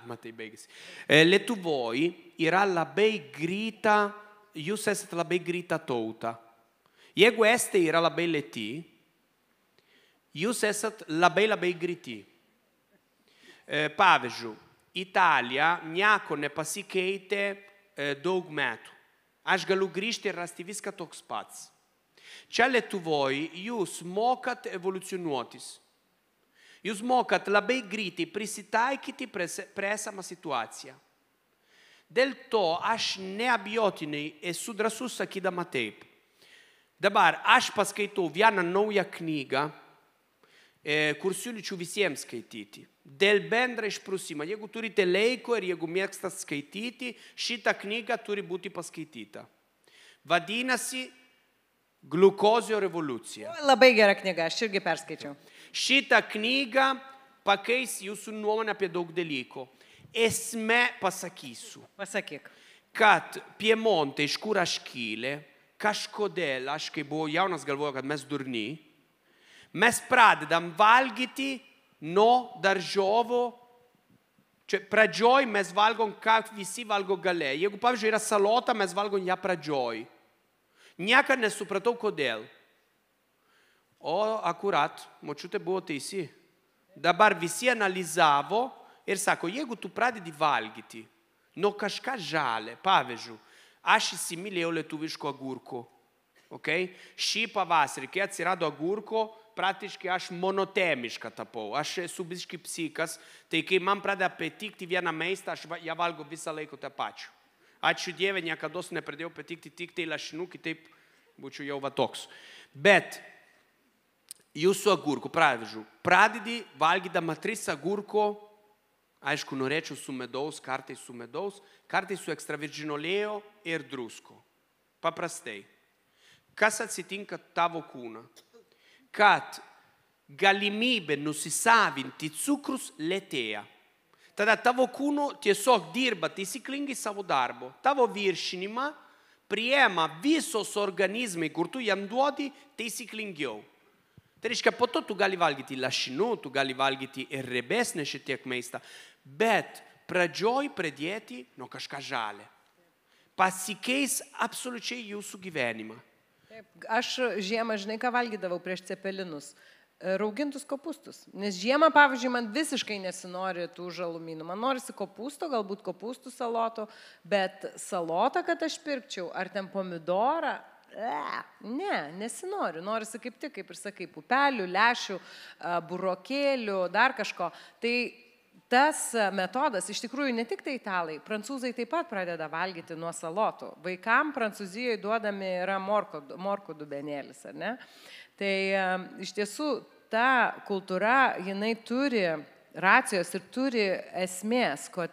matai baigėsi, Lietuvoj yra labai greita, jūs esate labai greita tauta. Jeigu estai yra labai lėti, jūs esate labai greiti. Pavyzdžiui, Italija nieko nepasikeitė daug metų. Aš galiu grįžti ir rasti viską toks pats. Čia Lietuvoj jūs mokat evoliucionuotis. Jūs mokat labai greitai prisitaikyti prie esamą situaciją. Dėl to aš neabejotinai esu drąsus sakydama taip. Dabar aš paskaitau vieną naują knygą, kur siūlyčiau visiems skaityti. Dėl bendro išprusimo. Jeigu turite laiko ir jeigu mėgstat skaityti, šitą knygą turi būti paskaityta. Vadinasi Gliukozio revoliucija. Labai gera knyga, aš irgi perskaičiau. Šitą knygą pakeis jūsų nuomonę apie daug dalykų. Esmė pasakysiu. Pasakyk. Kad Piemonte, iš kur aš kilė, kažkodėl, aš kai buvau jaunas galvoju, kad mes durni, mes pradedam valgyti nuo daržovo. Čia pradžioj mes valgom, ką visi valgo gale. Jeigu, pavyzdžiui, yra salota, mes valgom ją pradžioj. Niekad nesupratau, kodėl. O akurat, močiutė buvo teisi. Dabar visi analizavo ir sako, jeigu tu pradedi valgyti nuo kažką žalę, pavyzdžiui, aš įsimylėjau lietuviško agurko. Okay? Šį pavasarį, kai atsirado agurko, praktiškai aš monotemiška tapau. Aš esu biškai psikas, tai kai man pradeda patikti vieną maistą, aš ją valgo visą laiką tą pačią. Ačiū Dieve, niekada nepradėjau patikti tik tai lašinų, kitaip būčiau jau va toks. Bet jūsų agurkų, pavyzdžiui, pradedi valgydama 3 agurko, aišku, norėčiau su medaus, kartais su ekstravirgino olėjo ir drusko. Paprastai. Kas atsitinka tavo kūną? Kad galimybė nusisavinti cukrus lėtėja. Tada tavo kūno tiesiog dirba taisyklingai savo darbo. Tavo viršinimą priema visos organizmai, kur tu jam duodi taisyklingiau. Tai reiškia, po to tu gali valgyti lašinų, tu gali valgyti ir riebesnį šitiek maistą, bet pradžioj pradėti nuo kažką žalę. Pasikeis absoliučiai jūsų gyvenimą. Aš žiemą, žinai, ką valgydavau prieš cepelinus? Raugintus kopūstus. Nes žiemą, pavyzdžiui, man visiškai nesinori tų žalumynų. Man norisi kopūsto, galbūt kopūstų saloto, bet salotą, kad aš pirkčiau, ar ten pomidorą, nesinori. Norisi kaip tik, kaip ir sakai, pupelių, lešių, burokėlių, dar kažko. Tai tas metodas, iš tikrųjų ne tik tai italai, prancūzai taip pat pradeda valgyti nuo salotų. Vaikam Prancūzijoje duodami yra morkų dubenėlis, ar ne? Tai iš tiesų ta kultūra, jinai turi racijos ir turi esmės, kad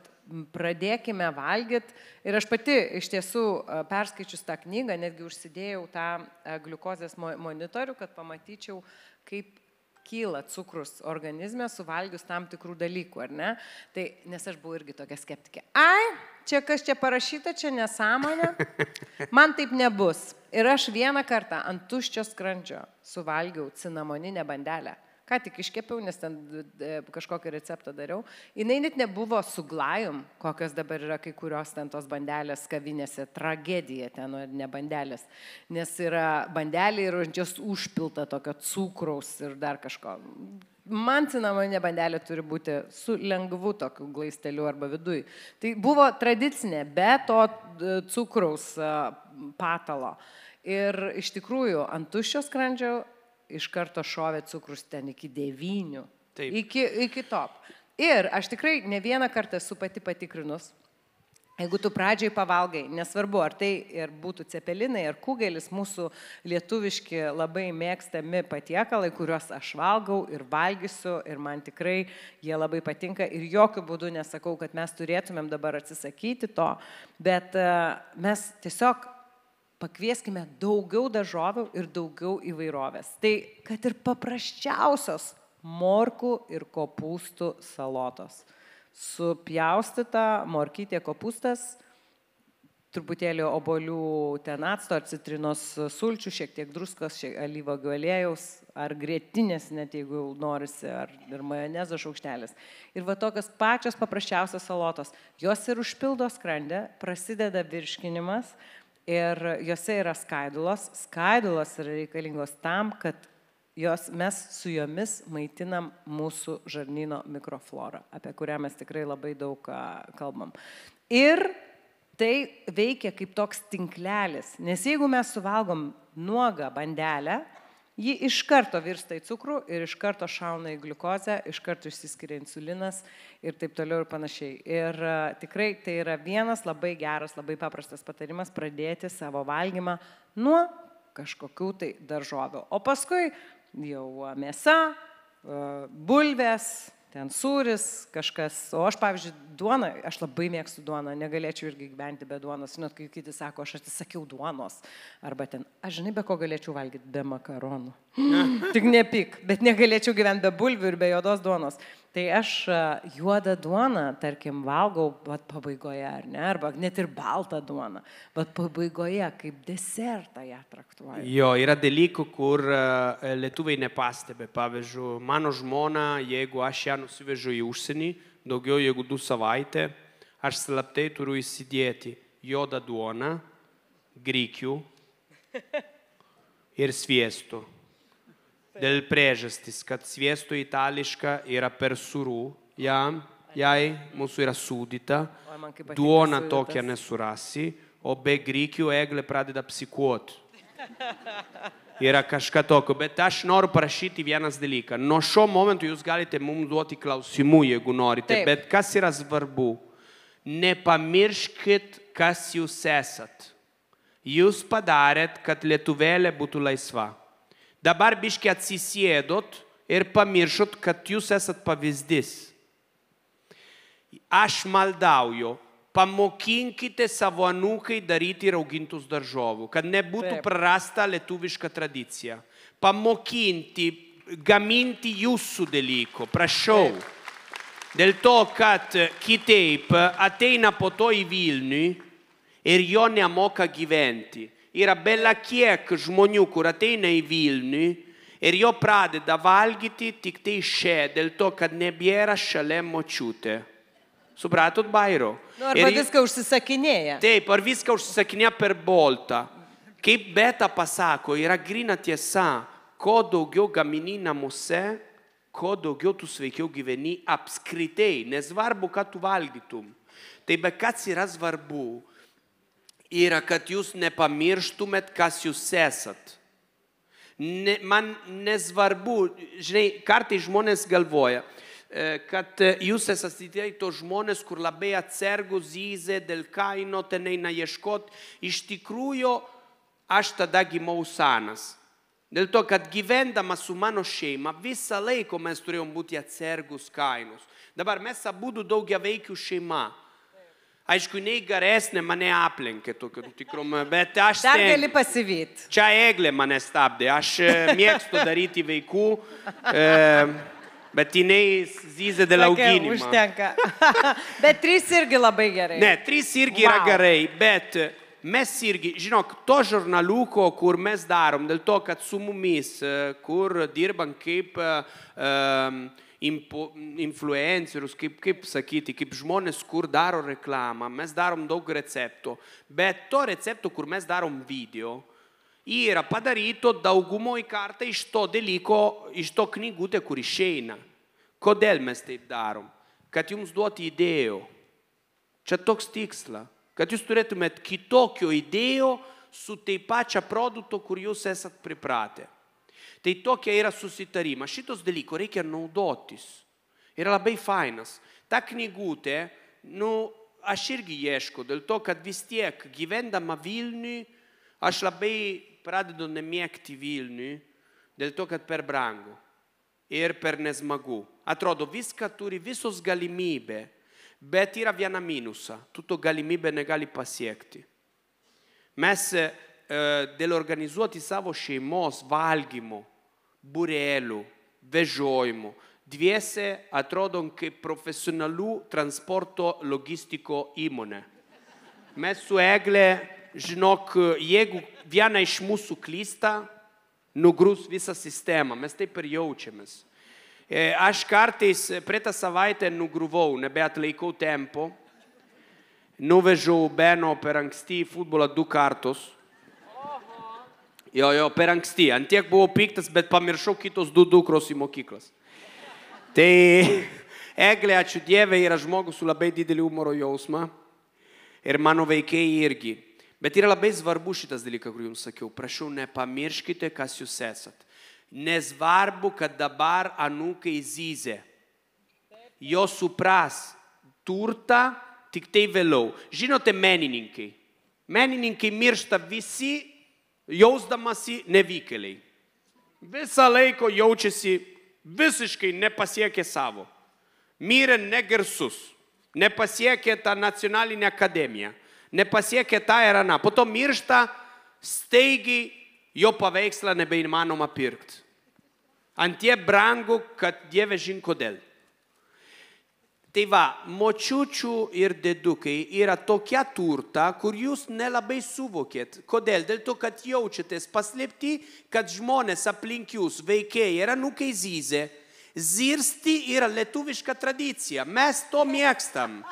pradėkime valgyti. Ir aš pati iš tiesų perskaičius tą knygą, netgi užsidėjau tą gliukozės monitorių, kad pamatyčiau, kaip kyla cukrus organizme suvalgius tam tikrų dalykų, ar ne? Tai, nes aš buvau irgi tokia skeptikė. Čia kas čia parašyta, čia nesąmonė. Man taip nebus. Ir aš vieną kartą ant tuščio skrandžio suvalgiau cinamoninę bandelę. ką tik iškepiau, nes ten kažkokį receptą dariau. Jinai net nebuvo su glajum, kokios dabar yra kai kurios ten tos bandelės kavinėse. Tragedija ten, ne bandelės. Nes yra bandelė ir jos užpilta tokio cukraus ir dar kažko. Man cinamoninė bandelė turi būti su lengvu tokiu glaisteliu arba viduj. Tai buvo tradicinė, be to cukraus patalo. Ir iš tikrųjų ant tuščio skrandžio iš karto šovė cukrus ten iki 9. Iki top. Ir aš tikrai ne vieną kartą esu pati patikrinus. Jeigu tu pradžiai pavalgai, nesvarbu, ar tai ir būtų cepelinai, ar kugelis, mūsų lietuviški labai mėgstami patiekalai, kuriuos aš valgau ir valgysiu, ir man tikrai jie labai patinka. Ir jokių būdų nesakau, kad mes turėtumėm dabar atsisakyti to, bet mes tiesiog pakvieskime daugiau daržovių ir daugiau įvairovės. Tai kad ir paprasčiausios morkų ir kopūstų salotos. Supjaustyta morkytė kopūstas, truputėlį obuolių ten acto ar citrinos sulčių, šiek tiek druskos, alyvuogių aliejaus ar grietinės, net jeigu norisi, ar ir majonezo šaukštelis. Ir va tokios pačios paprasčiausios salotos. Jos ir užpildo skrandę, prasideda virškinimas ir jose yra skaidulos. Skaidulos yra reikalingos tam, kad mes su jomis maitinam mūsų žarnyno mikroflorą, apie kurią mes tikrai labai daug kalbam. Ir tai veikia kaip toks tinklelis, nes jeigu mes suvalgom nuogą bandelę, ji iš karto virsta į cukrų ir iš karto šauna į gliukozę, iš karto išsiskiria insulinas ir taip toliau ir panašiai. Ir tikrai tai yra vienas labai geras, labai paprastas patarimas pradėti savo valgymą nuo kažkokių tai daržovių. O paskui jau mėsa, bulvės, ten sūris, kažkas. O aš, pavyzdžiui, duoną, aš labai mėgstu duoną, negalėčiau irgi gyventi be duonos. Žinot, kai kiti sako, aš atsisakiau duonos. Arba ten, aš žinai, be ko galėčiau valgyti, be makaronų. Tik nepyk, bet negalėčiau gyventi be bulvių ir be juodos duonos. Tai aš juodą duoną, tarkim, valgau pabaigoje, ar ne, arba net ir baltą duoną, bet pabaigoje kaip desertą ją traktuoju. Jo, yra dalykų, kur lietuviai nepastebė. Pavyzdžiui, mano žmona, jeigu aš ją nusivežu į užsienį, daugiau jeigu 2 savaitę, aš slaptai turiu įsidėti juodą duoną, grikių ir sviesto. Dėl priežastis, kad sviesto itališka yra per sūrų, jai mūsų yra sūdyta, duona tokia nesurasi, o be grikių eglė pradeda psikuoti. Yra kažką tokio, bet aš noriu parašyti vienas dalyką. Nuo šio momento jūs galite mums duoti klausimų, jeigu norite, bet kas yra svarbu? Nepamirškit, kas jūs esat. Jūs padarėt, kad lietuvėlė būtų laisva. Dabar biški atsisėdot ir pamiršot, kad jūs esat pavyzdys. Aš maldauju, pamokinkite savo anūkai daryti raugintus daržovių, kad nebūtų prarasta lietuviška tradicija. Pamokinti, gaminti jūsų dalykų, prašau. Dėl to, kad kitaip ateina po to į Vilnių ir jo nemoka gyventi. Yra bella kiek žmonių, kur ateina į Vilnių ir jo pradeda valgyti tik tai čia, dėl to, kad nebėra šalia močiutė. Supratot, Bairo? Arba viską užsisakinėja. Taip, ar viską užsisakinėja per boltą. Kaip Beta pasako, yra grina tiesa, ko daugiau gamini namuose, ko daugiau tu sveikiau gyveni apskritai, nesvarbu, ką tu valgytum. Tai be kas yra svarbu, yra, kad jūs nepamirštumėt, kas jūs esat. Man nesvarbu, žinai, kartai žmonės galvoja, kad jūs esate tos žmonės, kur labai atsargus zyzė dėl kaino, ten eina ieškot. Iš tikrųjų, aš tada gimau senas. Dėl to, kad gyvendamas su mano šeima, visą laiką mes turėjom būti atsargus kainos. Dabar mes abudu daugiaveikių šeima. Aišku, nei geresnė mane aplenkė tokiu tikrum, bet aš... Dar gali pasivyti. Čia Eglė mane stabdė. Aš mėgstu daryti vaikų, bet jinai zyzė dėl auginimo. Užtenka. Bet 3 irgi labai gerai. Ne, 3 irgi yra gerai, bet mes irgi, žinok, to žurnaluko, kur mes darom, dėl to, kad su mumis, kur dirbam kaip influencerius, kaip sakyti, kaip žmonės, kur daro reklamą, mes darom daug receptų, bet to receptų, kur mes darom video, yra padaryto daugumoj kartą iš to dalyko, iš to knygutė, kur išeina. Kodėl mes taip darom? Kad jums duoti idėjų. Čia toks tikslas. Kad jūs turėtumėt kitokio idėjų su tai pačia produktu, kur jūs esat pripratę. Tai tokia yra susitarimas. Šitos dalyko reikia naudotis. Yra labai fainas. Ta knygutė, aš irgi ieško, dėl to, kad vis tiek gyvendama Vilniui, aš labai pradedu nemėgti Vilniui, dėl to, kad per brangu ir per nesmagu. Atrodo, viską turi visos galimybė. Bet yra viena minusa, tu to galimybę negali pasiekti. Mes dėl organizuoti savo šeimos valgymo, būrelių, vežiojimų, dviese atrodom kaip profesionalių transporto logistiko įmonė. Mes su Egle, žinok, jeigu viena iš mūsų klysta, nugrūs visą sistemą, mes taip ir jaučiamės. Aš kartais praeitą savaitę nugruvau, nebeatlaikau tempo, nuvežiau Beno per anksti į futbolą 2 kartus. Jo, per anksti, antiek buvau piktas, bet pamiršau kitos 2 dukros į mokyklas. Tai Eglė, ačiū Dievui, yra žmogus su labai dideliu humoro jausmą ir mano veikėjai irgi. Bet yra labai svarbu šitas dalykas, kurį jums sakiau. Prašau, nepamirškite, kas jūs esat. Nesvarbu, kad dabar anūkai zyzė. Jo supras turtą tik tai vėliau. Žinote, menininkai. Menininkai miršta visi, jausdamasi nevykėliai. Visą laiką jaučiasi visiškai nepasiekė savo. Mirė negarsus. Nepasiekė tą nacionalinę akademiją. Nepasiekė tą ir aną. Po to miršta staigiai. Jo paveikslą nebeįmanoma pirkti. Antie brangu, kad Dieve žin kodėl. Tai va, močiučių ir dėdukai yra tokia turta, kur jūs nelabai suvokėt. Kodėl? Dėl to, kad jaučiatės paslėpti, kad žmonės aplink jūs, vaikai ir anūkai zyzė. Zirsti yra lietuviška tradicija. Mes to mėgstam.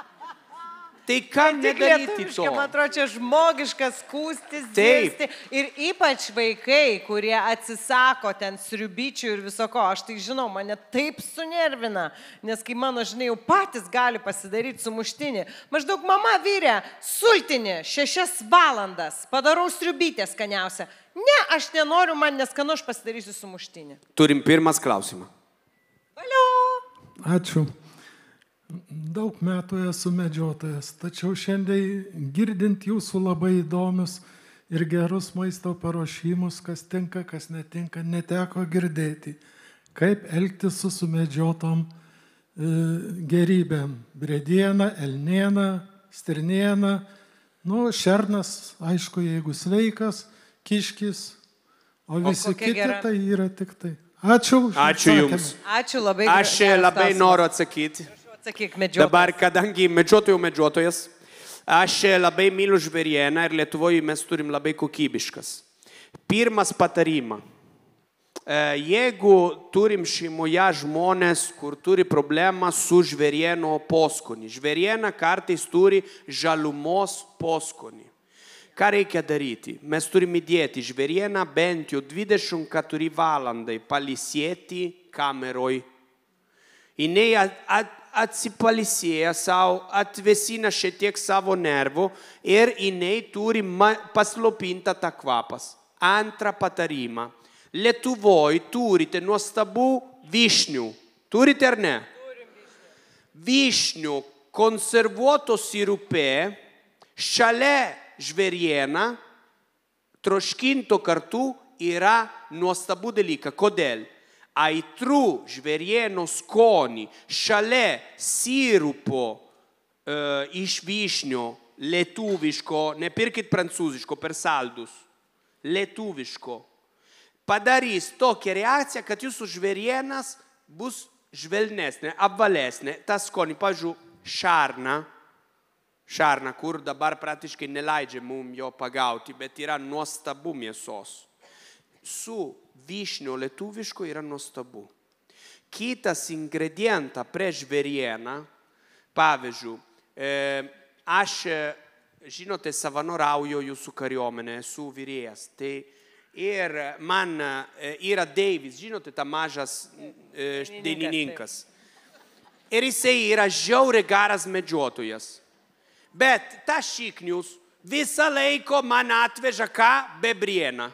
Tai kam nedaryti to? Man atrodo, čia žmogiškas skūstis, zirsti. Ir ypač vaikai, kurie atsisako ten sriubyčių ir visoko. Aš tai žinau, mane taip sunervina. Nes kai mano, žinai, jau patys gali pasidaryti sumuštinį. Maždaug mama virė sultinį 6 valandas. Padarau sriubytę skaniausią. Ne, aš nenoriu, man neskanu, aš pasidarysiu sumuštinį. Turim pirmas klausimą. Valio! Ačiū. Daug metų esu medžiotojas, tačiau šiandien girdint jūsų labai įdomius ir gerus maisto paruošimus, kas tinka, kas netinka, neteko girdėti. Kaip elgtis su sumedžiotom gerybėm. Briediena, elniena, stirniena, šernas, aišku, jeigu sveikas, kiškis, o visi kiti tai yra tik tai. Ačiū. Ačiū jums. Ačiū labai. Aš labai noriu atsakyti. Dabar, kadangi medžiotojas, aš labai myliu žvėrieną ir Lietuvoje mes turim labai kokybiškas. Pirmas patarimas. Jeigu turim šeimoje žmonės, kur turi problemą su žvėrieno poskonį. Žvėriena kartais turi žalumos poskonį. Ką reikia daryti? Mes turime įdėti žvėrieną bent jau 24 valandai palisėti kameroj. Jinai atsipalisėja savo, atvesina šiek tiek savo nervų ir jinai turi paslopintą tą kvapas. Antrą patarimą. Lietuvoje turite nuostabų vyšnių. Turite ar ne? Vyšnių konservuoto sirupe šalia žvėriena troškinto kartu yra nuostabų dalyką. Kodėl? Aitrų žvėrieno skonį šalia sirupo iš vyšnių lietuviško, nepirkit prancūziško per saldus, lietuviško, padarys tokią reakciją, kad jūsų žvėrienas bus žvelnesnė, apvalesnė. Tas skonį, pavyzdžiui, šarna, šarną, kur dabar praktiškai neleidžia mums jo pagauti, bet yra nuostabu mėsos. Su vyšniu lietuvišku yra nuostabu. Kitas ingredientą prieš žvėrieną, pavyzdžiui, aš, žinote, savanorauju jūsų kariuomenę, esu vyrėjas. Tai ir man yra Deivis, žinote, ta mažas dainininkas. Ir jisai yra žiauriai geras medžiotojas. Bet tas šiknius visą laiką man atveža ką? Bebrieną.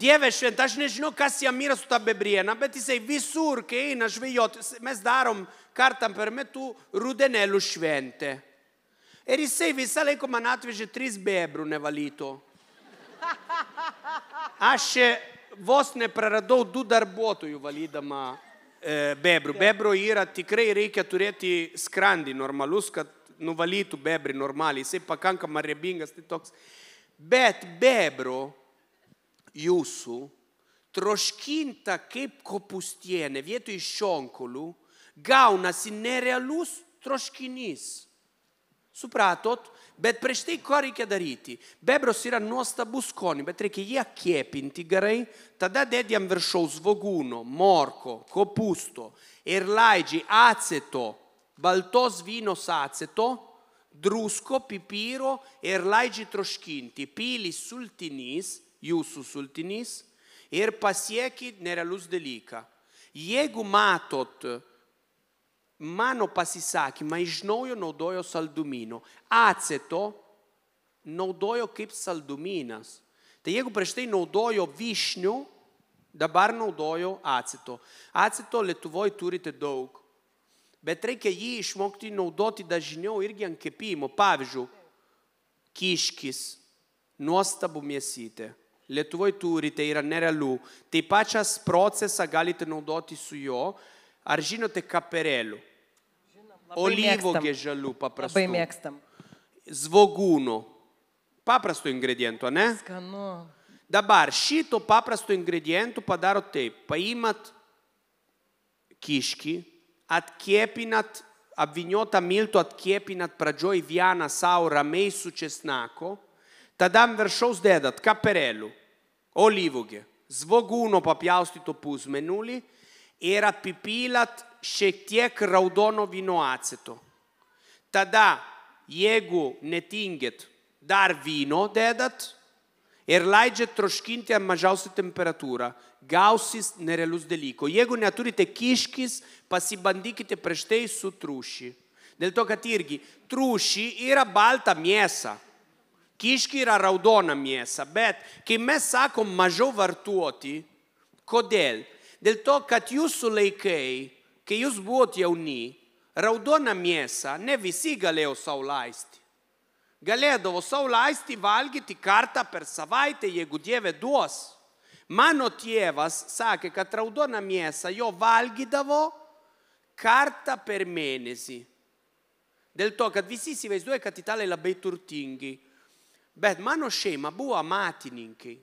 Dieve šventa, aš nežinau, kas jam yra su ta bebriena, bet jisai visur, kai eina žvejoti, mes darom kartą per metu rudenėlių šventę. Ir jisai visą laiką man atvežė 3 bebrų nevalyto. Aš vos nepraradau 2 darbuotojų valydama bebrų. Bebrų yra tikrai reikia turėti skrandį normalus, kad nuvalytų bebrį normaliai. Jisai pakankamai riebingas, tai toks. Bet bebrų jūsų troškinta kaip kopustienė vietoj šonkaulių gaunasi nerealus troškinys. Supratot? Bet prieš tai ką reikia daryti? Bebros yra nuostabus skonį, bet reikia jie kepinti gerai, tada dedi ant viršaus svogūno, morko, kopusto ir leidži aceto, baltos vynos aceto, drusko, pipiro ir leidži troškinti. Pili sultinys, jūsų sultinys ir pasiekit nerealus dalyką. Jeigu matot mano pasisakymą, iš naujo naudojo saldumino. Aceto naudojo kaip salduminas. Tai jeigu prieš tai naudojo vyšnių, dabar naudojo aceto. Aceto Lietuvoje turite daug, bet reikia jį išmokti naudoti dažniau irgi ant kepimo. Pavyzdžiui, kiškis, nuostabu mėsytė. Lietuvoje turite, yra nerealių. Tai pačias procesą galite naudoti su jo. Ar žinote kaperelių? Olyvogė žalių paprastų. Labai mėgstam. Svogūnų. Paprasto ingrediento, ne? Skanu. Dabar šito paprasto ingredientų padaro taip. Paimat kiškį, atkėpinat, apvyniotą miltų atkėpinat pradžioj vieną sau ramiai su česnako, tada ant viršaus dedat kaperelių, olyvogė, svogūno papjaustyto pusmenulį ir apipilat šiek tiek raudono vyno aceto. Tada, jeigu netingit, dar vyno dedat ir leidžiat troškinti ant mažiausią temperatūrą. Gausis nerealus dalyko. Jeigu neturite kiškis, pasibandykite prieš tai su trūši. Dėl to, kad irgi trūši yra balta mėsa. Kiški yra raudona mėsa, bet kai mes sakom mažiau vartoti, kodėl? Dėl to, kad jūsų laikai, kai jūs buvot jauni, raudona mėsa ne visi galėjo sau leisti. Galėdavo sau leisti valgyti kartą per savaitę, jeigu Dieve duos. Mano tėvas sakė, kad raudona mėsa jo valgydavo kartą per mėnesį. Dėl to, kad visi įsivaizduoja, kad Italai labai turtingi. Bet mano šeima buvo amatininkai.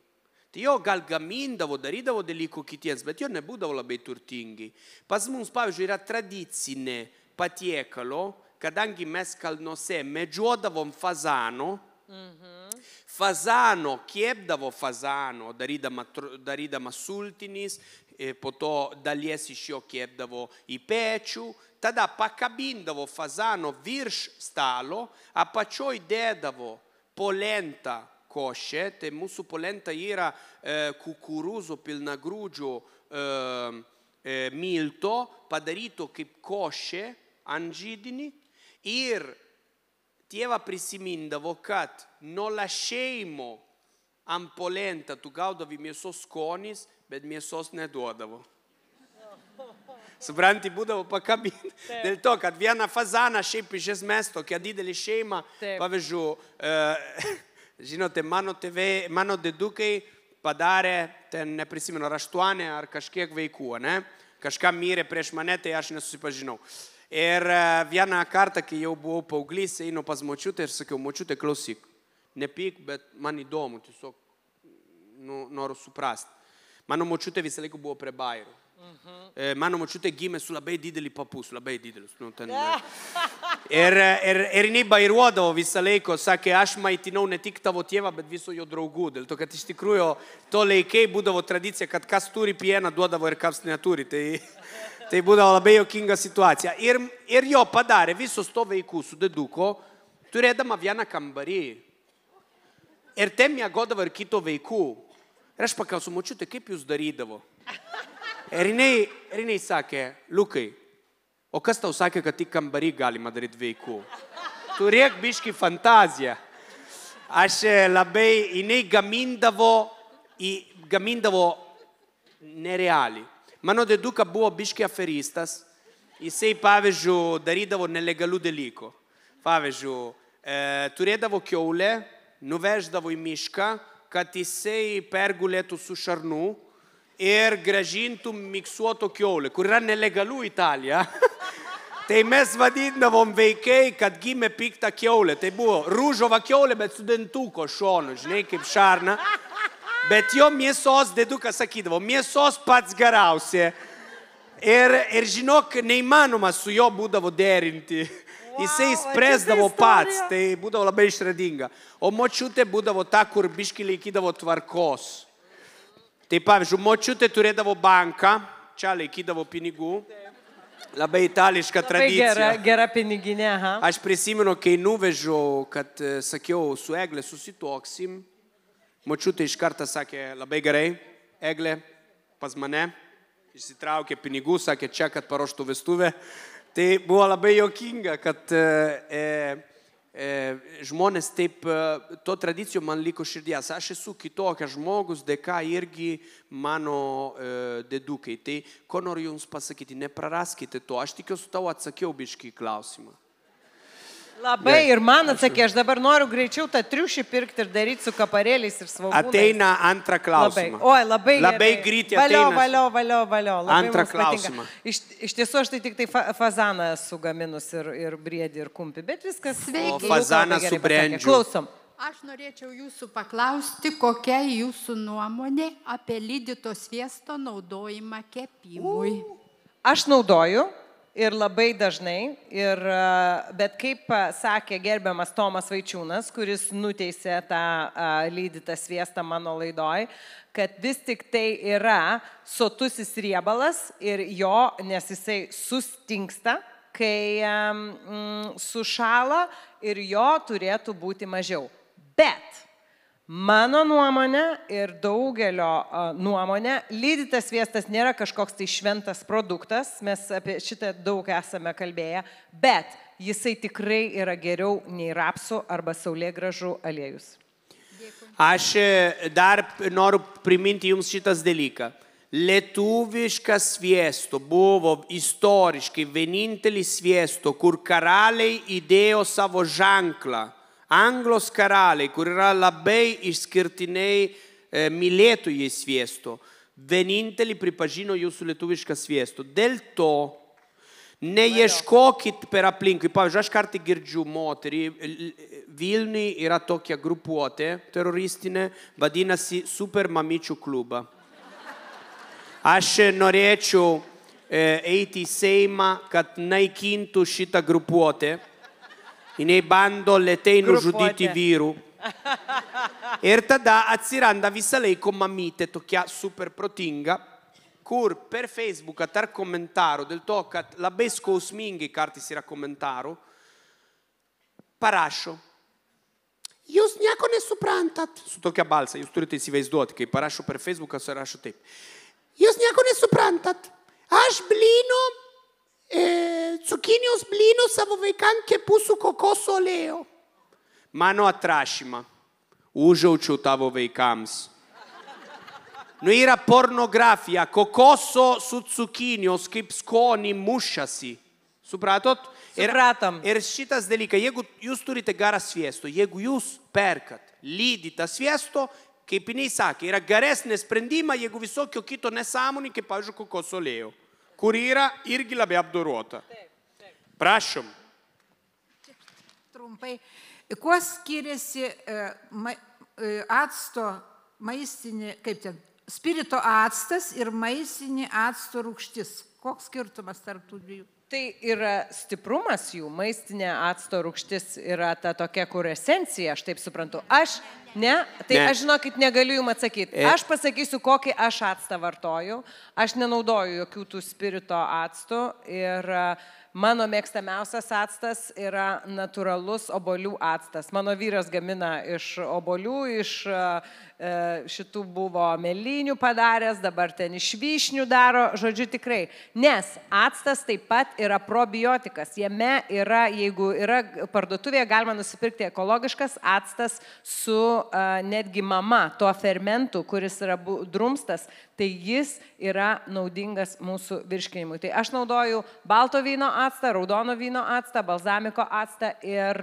Tai jo gal gamindavo, darydavo dalykų kitiems, bet jo nebūdavo labai turtingi. Pas mums, pavyzdžiui, yra tradicinė patiekalo, kadangi mes kalnuose medžiodavom fazano, fazano, kepdavo fazano, darydama sultinys, po to dalies iš jo kepdavo į pečių, tada pakabindavo fazano virš stalo, apačioj dėdavo polenta košė, tai mūsų polenta yra kukurūzų pilnagrūdžio milto, padaryto kaip košė ant židinį ir tėva prisimindavo, kad nuo lašėjimo ant polenta tu gaudavi mėsos skonis, bet mėsos neduodavo. Supranti, būdavo pakabinti. Dėl to, kad vieną fazaną šiaip iš esmės tokia didelį šeimą, pavyzdžiui, žinote, mano dedukai padarė, ten neprisimenu, 8 ar kažkiek vaikų, ne? Kažką mirė prieš mane, tai aš nesusipažinau. Ir vieną kartą, kai jau buvau paauglys, einu pas močiutę ir sakiau, močiutė, klausyk, nepyk, bet man įdomu, tiesiog noriu suprasti. Mano močiutė visą laiką buvo prie bairų. Mano močiutė gimė su labai didelį papus, labai didelis. Ir jinai bairuodavo visą laiką, sakė, aš maitinau ne tik tavo tėvą, bet viso jo draugų. Dėl to, kad iš tikrųjų to laikai būdavo tradicija, kad kas turi pieną, duodavo ir kas neturi. Tai būdavo labai jokinga situacija. Ir jo padarė visos to vaikų su deduko, turėdama vieną kambarį. Ir ten miegodavo ir kito vaikų. Ir aš paklausiau, močiutė, kaip jūs darydavo? Ir jinai sakė, Liukai, o kas tau sakė, kad tik kambarį galima daryti vaikų? Turėk biškį fantaziją. Aš labai, jinai gamindavo nerealiai. Mano deduka buvo biškį aferistas. Jisai, pavyzdžiui, darydavo nelegalių dalykų. Pavyzdžiui, turėdavo kiaulę, nuveždavo į mišką, kad jisai pergulėtų su šarnu ir gražintų miksuoto kiaulę, kur yra nelegalų Italija. Tai mes vadindavom vaikai, kad gimė pikta kiaulė. Tai buvo rūžova kiaulė, bet su dentuko šonu, žinai, kaip šarna. Bet jo mėsos, dedukas sakydavo, mėsos pats geriausia. Ir žinok, neįmanoma su jo būdavo derinti. Jisai spręsdavo pats, tai būdavo labai išradinga. O močiutė būdavo ta, kur biškį laikydavo tvarkos. Tai pavyzdžiui, močiutė turėdavo banką, čia laikydavo pinigų, labai itališka tradicija. Labai gera piniginė, aha. Aš prisimenu, kai nuvežiau, kad sakiau, su Egle susituoksim, močiutė iš karto sakė, labai gerai, Egle, pas mane, išsitraukė pinigų, sakė, čia, kad paruoštų vestuvę. Tai buvo labai jokinga, kad žmonės taip, to tradicijų man liko širdies. Aš esu kitokia žmogus, dėka irgi mano dedukai. Tai ko noriu jums pasakyti, nepraraskite to. Aš tikiuosi tau atsakiau biškį klausimą. Labai ir man atsakė, aš dabar noriu greičiau tą triušį pirkti ir daryti su kaparėliais ir svogūnais. Ateina antrą klausimą. Labai greitai ateina. Valio. Antrą klausimą. Iš tiesų aš tai tik tai fazaną esu gaminus ir briedį ir kumpį, bet viskas. O fazaną su brendžiu. Klausom. Aš norėčiau jūsų paklausti, kokia jūsų nuomonė apie lydyto sviesto naudojimą kepimui. Aš naudoju. Ir labai dažnai, bet kaip sakė gerbiamas Tomas Vaičiūnas, kuris nuteisė tą lydytą sviestą mano laidoj, kad vis tik tai yra sotusis riebalas ir jo, nes jisai sustinksta, kai sušala ir jo turėtų būti mažiau. Bet mano nuomonė ir daugelio nuomonė, lydytas sviestas nėra kažkoks tai šventas produktas, mes apie šitą daug esame kalbėję, bet jisai tikrai yra geriau nei rapsų arba saulėgrąžų aliejus. Aš dar noriu priminti jums šitas dalyką. Lietuviškas sviesto buvo istoriškai vienintelis sviesto, kur karaliai įdėjo savo ženklą. Anglos karaliai, kur yra labai išskirtiniai mylėtojai sviesto, vienintelį pripažino jūsų lietuvišką sviesto. Dėl to neieškokit per aplinkui. Pavyzdžiui, aš kartą girdžiu moterį, Vilniui yra tokia grupuotė teroristinė, vadinasi Super Mamyčių klubą. Aš norėčiau eiti į Seimą, kad naikintų šitą grupuotę. Jinai bando lėtai nužudyti vyrų. Ir tada atsiranda visą laiką mamytė tokia super protinga, kur per Facebook tarp komentarų, dėl to, kad labai skausmingai kartais yra komentarų, parašo, jūs nieko nesuprantat. Su tokia balsa, jūs turite įsivaizduoti, kai parašo per Facebook, rašo taip. Jūs nieko nesuprantat. Aš blino cukinijos blynų savo vaikam kepu su kokoso alieju. Mano atrašymą. Užjaučiu tavo vaikams. Nu yra pornografija. Kokoso su cukinijos kaip skonį mušasi. Supratot? Supratom. Ir šitas dalykas, jeigu jūs turite gerą sviesto, jeigu jūs perkat lydytą sviesto, kaip jinai sakė, yra geresnė sprendima, jeigu visokio kito nesąmonį, kaip, pavyzdžiui, kokoso alieju, kur yra irgi labai apdorota. Prašom. Trumpai, kuo skiriasi acto maistinė, kaip ten, spirito actas ir maistinė acto rūgštis. Koks skirtumas tarp tų dviejų? Tai yra stiprumas jų, maistinė acto rūgštis yra ta tokia, kur esencija, aš taip suprantu. Aš aš žinokit, negaliu jums atsakyti. Aš pasakysiu, kokį aš actą vartoju. Aš nenaudoju jokių tų spirito actų ir mano mėgstamiausias actas yra natūralus obuolių actas. Mano vyras gamina iš obuolių, iš šitų buvo mėlynių padaręs, dabar ten iš vyšnių daro, žodžiu tikrai. Nes actas taip pat yra probiotikas. Jame yra, jeigu yra parduotuvėje, galima nusipirkti ekologiškas actas su netgi mama, tuo fermentu, kuris yra drumstas, tai jis yra naudingas mūsų virškinimui. Tai aš naudoju balto vyno actą, raudono vyno actą, balzamiko actą ir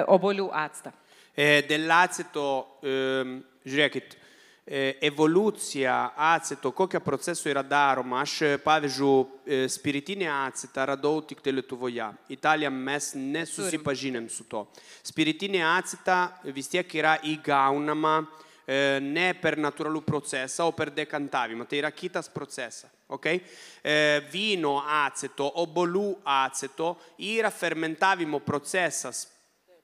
obuolių actą. Dell'aceto, žiūrėkit, evoliucija aceto, kokio proceso yra daroma. Aš, pavyzdžiui, spiritinį acetą radau tik tai Lietuvoje. Italija mes nesusipažinėm su to. Spiritinį acetą vis tiek yra įgaunama ne per natūralų procesą, o per dekantavimą. Tai yra kitas procesas. Okay? Vino aceto, obuolių aceto yra fermentavimo procesas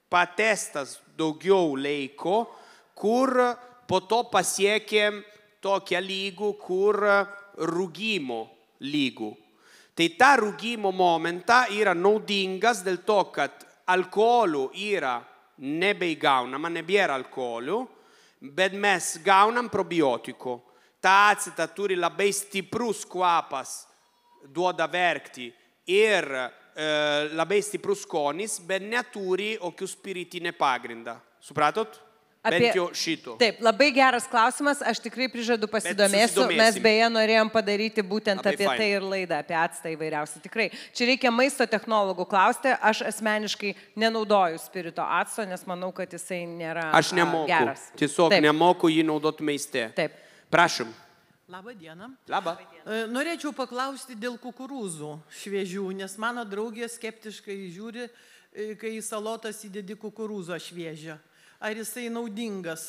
patestas daugiau laiko, kur po to pasiekėm tokią lygų, kur rūgimo lygų. Tai ta rūgimo momentą yra naudingas dėl to, kad alkoholų yra nebeįgaunama, nebėra alkoholų, bet mes gaunam probiotikų. Ta aceta turi labai stiprus kvapas, duoda verkti ir labai stiprus skonis, bet neturi jokių spiritinę pagrindą. Supratot? Bent jau šito. Taip, labai geras klausimas, aš tikrai prižadu pasidomėsiu. Mes beje norėjom padaryti būtent apie tai ir laidą, apie actą įvairiausią. Tikrai, čia reikia maisto technologų klausti, aš asmeniškai nenaudoju spirito acto, nes manau, kad jisai nėra geras. Aš nemoku, tiesiog nemoku jį naudoti maiste. Taip. Prašom. Labą dieną. Labą. Norėčiau paklausti dėl kukurūzų šviežių, nes mano draugė skeptiškai žiūri, kai į salotas įdedi kukurūzo šviežią. Ar jisai naudingas?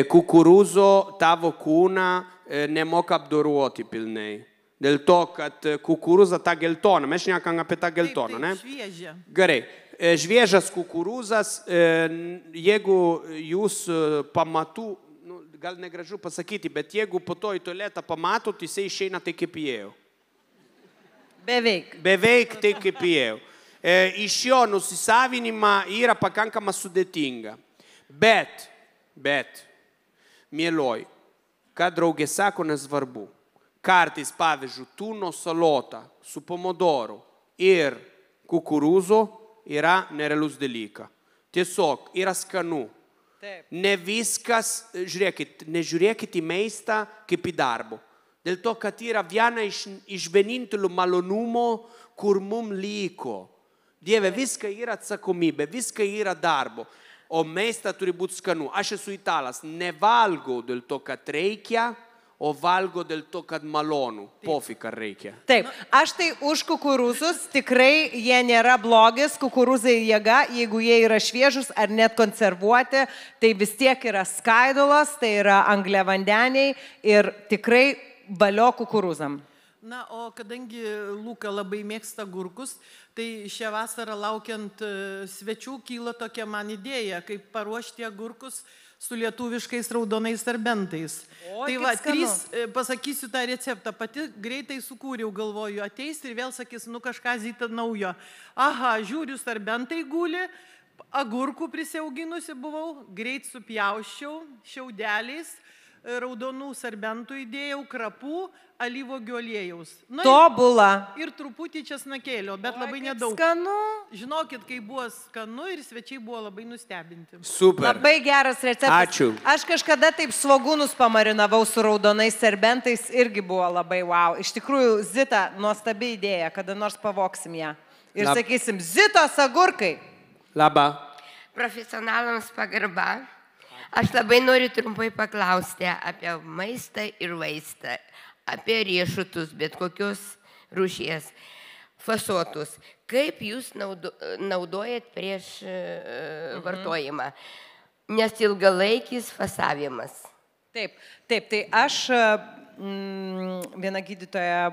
Kukurūzo tavo kūną nemoka apdoroti pilnai. Dėl to, kad kukurūza ta geltona, mes šnekam apie tą geltoną, ne? Taip, šviežia. Gerai. Šviežas kukurūzas, jeigu jūs pamatų, gal negražu pasakyti, bet jeigu po to į tualetą pamatot, jisai išeina tai kaip įėjo. Beveik. Beveik tai kaip įėjo. Iš jo nusisavinimą yra pakankamai sudėtinga. Bet, mieloj, ką draugė sako, nesvarbu. Kartais, pavyzdžiui, tūno salota su pomodoru ir kukurūzu yra nerealus dalykas. Tiesiog yra skanu. Ne viskas, žiūrėkit, nežiūrėkit į maistą kaip į darbo. Dėl to, kad yra viena iš vienintelių malonumų, kur mum liko. Dieve, viską yra atsakomybė, viską yra darbo. O maistą turi būti skanu. Aš esu italas, nevalgau dėl to, kad reikia, o valgo dėl to, kad malonu. Pofik, ar reikia. Taip, aš tai už kukurūzus, tikrai jie nėra blogis, kukurūzai jėga, jeigu jie yra šviežus ar net konservuoti, tai vis tiek yra skaidulos, tai yra angliavandeniai ir tikrai valio kukurūzam. Na, o kadangi Luka labai mėgsta gurkus, tai šią vasarą laukiant svečių kyla tokia man idėja, kaip paruošti gurkus su lietuviškais raudonais serbentais. Tai va, pasakysiu tą receptą, pati greitai sukūriau, galvoju, ateis ir vėl sakys, kažką Zita naujo. Aha, žiūriu, serbentai guli, agurkų prisiauginusi buvau, greit supjauščiau šiaudeliais, raudonų serbentų įdėjau, krapų, alyvuogių aliejaus. Tobula. Ir truputį česnakėlio, bet labai nedaug. Skanu. Žinokit, kai buvo skanu ir svečiai buvo labai nustebinti. Super. Labai geras receptas. Ačiū. Aš kažkada taip svogūnus pamarinavau su raudonais serbentais, irgi buvo labai wow. Iš tikrųjų, Zita, nuostabi idėja, kada nors pavoksim ją. Ir sakysim, Zitos agurkai. Labą. Profesionalams pagarba. Aš labai noriu trumpai paklausti apie maistą ir vaistą, apie riešutus, bet kokios rūšies, fasuotus. Kaip jūs naudojat prieš vartojimą? Nes ilgalaikis fasavimas. Taip, tai aš, viena gydytoja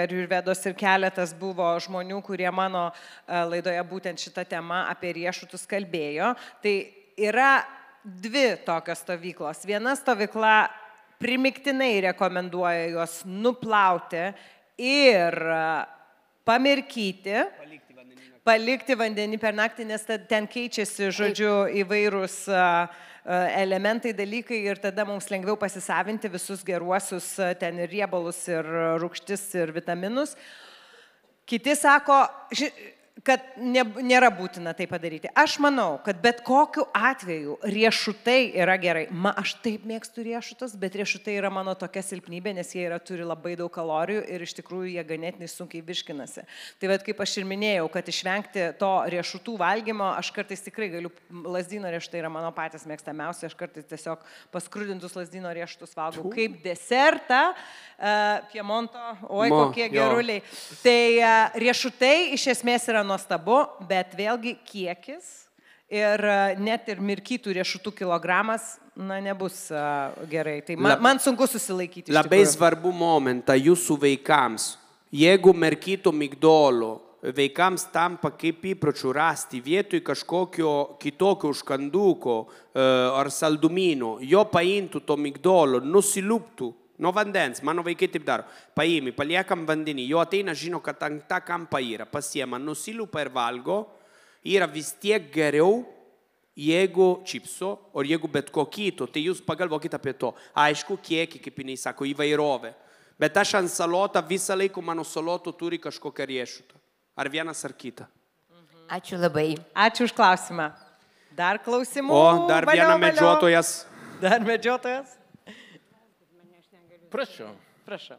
Ajurvedos ir keletas buvo žmonių, kurie mano laidoje būtent šitą temą apie riešutus kalbėjo. Tai yra dvi tokios stovyklos. Viena stovykla primiktinai rekomenduoja juos nuplauti ir pamirkyti, palikti vandenį per naktį, nes ten keičiasi, žodžiu, įvairūs elementai, dalykai ir tada mums lengviau pasisavinti visus geruosius ten ir riebalus, ir rūgštis, ir vitaminus. Kiti sako, kad nėra būtina tai padaryti. Aš manau, kad bet kokiu atveju riešutai yra gerai. Aš taip mėgstu riešutus, bet riešutai yra mano tokia silpnybė, nes jie turi labai daug kalorijų ir iš tikrųjų jie ganėtinai sunkiai virškinasi. Tai bet kaip aš ir minėjau, kad išvengti to riešutų valgymo, aš kartais tikrai galiu, lazdyno riešutai yra mano patys mėgstamiausi, aš kartais tiesiog paskrudintus lazdyno riešutus valgau kaip desertą, Piemonto, oi kokie geruliai. Tai riešutai iš esmės yra nuostabu, bet vėlgi kiekis ir net ir mirkytų riešutų kilogramas, nebus gerai. Tai man sunku susilaikyti. Labai svarbu momentą jūsų vaikams. Jeigu mirkyto migdolo vaikams tampa kaip įpročių rasti vietoj kažkokio kitokio užkanduko ar saldumino, jo paimtų to migdolo, nusiluptų nuo vandens, mano vaikai taip daro, paimi, paliekam vandenį, jo ateina, žino, kad ant tą kampą yra, pasiema, nusilupa ir valgo, yra vis tiek geriau, jeigu čipso, o jeigu bet ko kito, tai jūs pagalvokite apie to, aišku, kiekį, kaip jinai sako, įvairovė, bet aš ant salotą visą laiką mano saloto turi kažkokią riešutą, ar vienas ar kitą. Ačiū labai. Ačiū už klausimą. Dar klausimų? O, dar vieną medžiotojas. Dar medžiotojas? Prašau.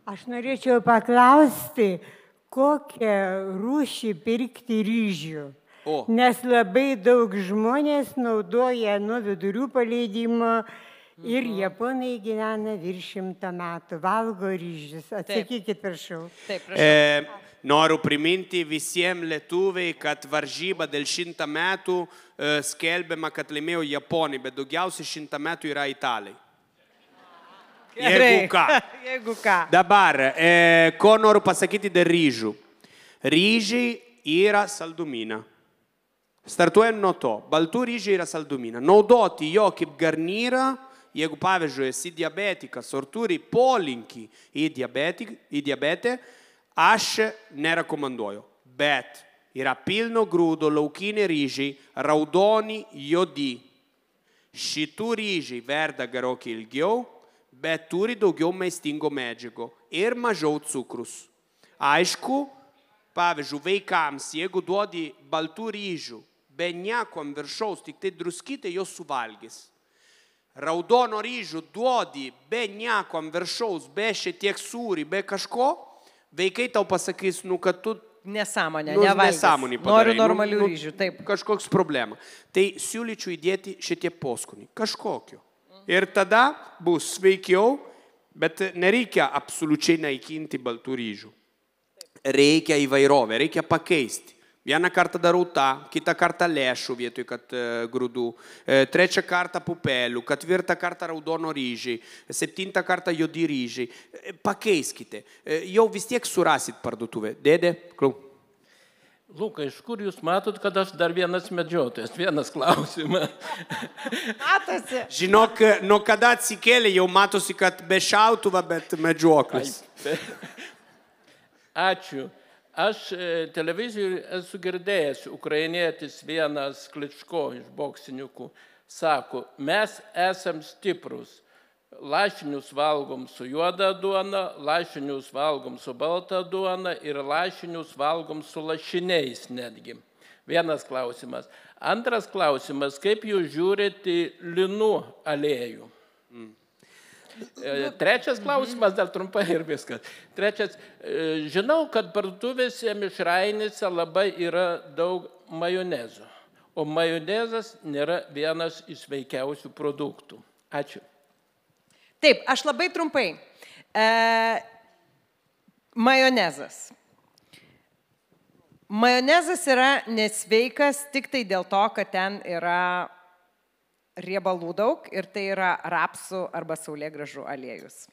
Aš norėčiau paklausti, kokią rūšį pirkti ryžių. Nes labai daug žmonės naudoja nuo vidurių paleidimo ir japonai gyvena virš 100 metų, valgo ryžius. Atsakykit, prašau. Taip, prašau. Noriu priminti visiems lietuviai, kad varžyba dėl 100 metų skelbiama, kad laimėjo japonai, bet daugiausiai 100 metų yra italai. Jeigu ką. Dabar, ko noriu pasakyti dėl ryžių. Ryžiai yra saldumina. Startuojam nuo to. Baltų ryžiai yra saldumina. Naudoti jo kaip garnyrą, jeigu pavyzdžiui esi diabetikas, ar turi polinkį į diabetę, aš nerekomenduoju. Bet yra pilno grūdo laukiniai ryžiai, raudoni, juodi. Šitų ryžiai verda gerokai ilgiau, bet turi daugiau maistingo medžiago ir mažiau cukrus. Aišku, pavyzdžiui, vaikams, jeigu duodi baltų ryžių, be nieko ant viršaus, tik tai druskytę, jos suvalgys. Raudono ryžių duodi be nieko ant viršaus, be šiek tiek sūrį, be kažko, vaikai tau pasakys, kad tu nesąmonė, nevalgys. Noriu normalių ryžių, taip. Kažkoks problema. Tai siūlyčiau įdėti šiek tiek poskonį, kažkokio. Ir tada bus sveikiau, bet nereikia absoliučiai naikinti baltų ryžių. Reikia įvairovę, reikia pakeisti. Vieną kartą darau tą, kitą kartą lėšų vietoj kad grūdų, trečią kartą pupelių, ketvirtą kartą raudono ryžiai, 7 kartą juodi ryžiai. Pakeiskite. Jau vis tiek surasit parduotuvę. Dėdė, klau. Luka, iš kur jūs matot, kad aš dar vienas medžiotojas? Vienas klausimas. Matosi. Žinok, nuo kada atsikėlė, jau matosi, kad be šautuvą, bet medžioklis. Ačiū. Aš televizijoje esu girdėjęs, ukrainietis vienas Kličko iš boksininkų, sako, mes esam stiprus. Lašinius valgom su juoda duona, lašinius valgom su balta duona ir lašinius valgom su lašiniais netgi. Vienas klausimas. Antras klausimas, kaip jūs žiūrite į linų aliejų? Trečias klausimas, dar trumpai ir viskas. Trečias, žinau, kad parduotuvėse mišrainėse labai yra daug majonezo, o majonezas nėra vienas iš sveikiausių produktų. Ačiū. Taip, aš labai trumpai. Majonezas. Majonezas yra nesveikas tik tai dėl to, kad ten yra riebalų daug ir tai yra rapsų arba saulėgrąžų aliejus.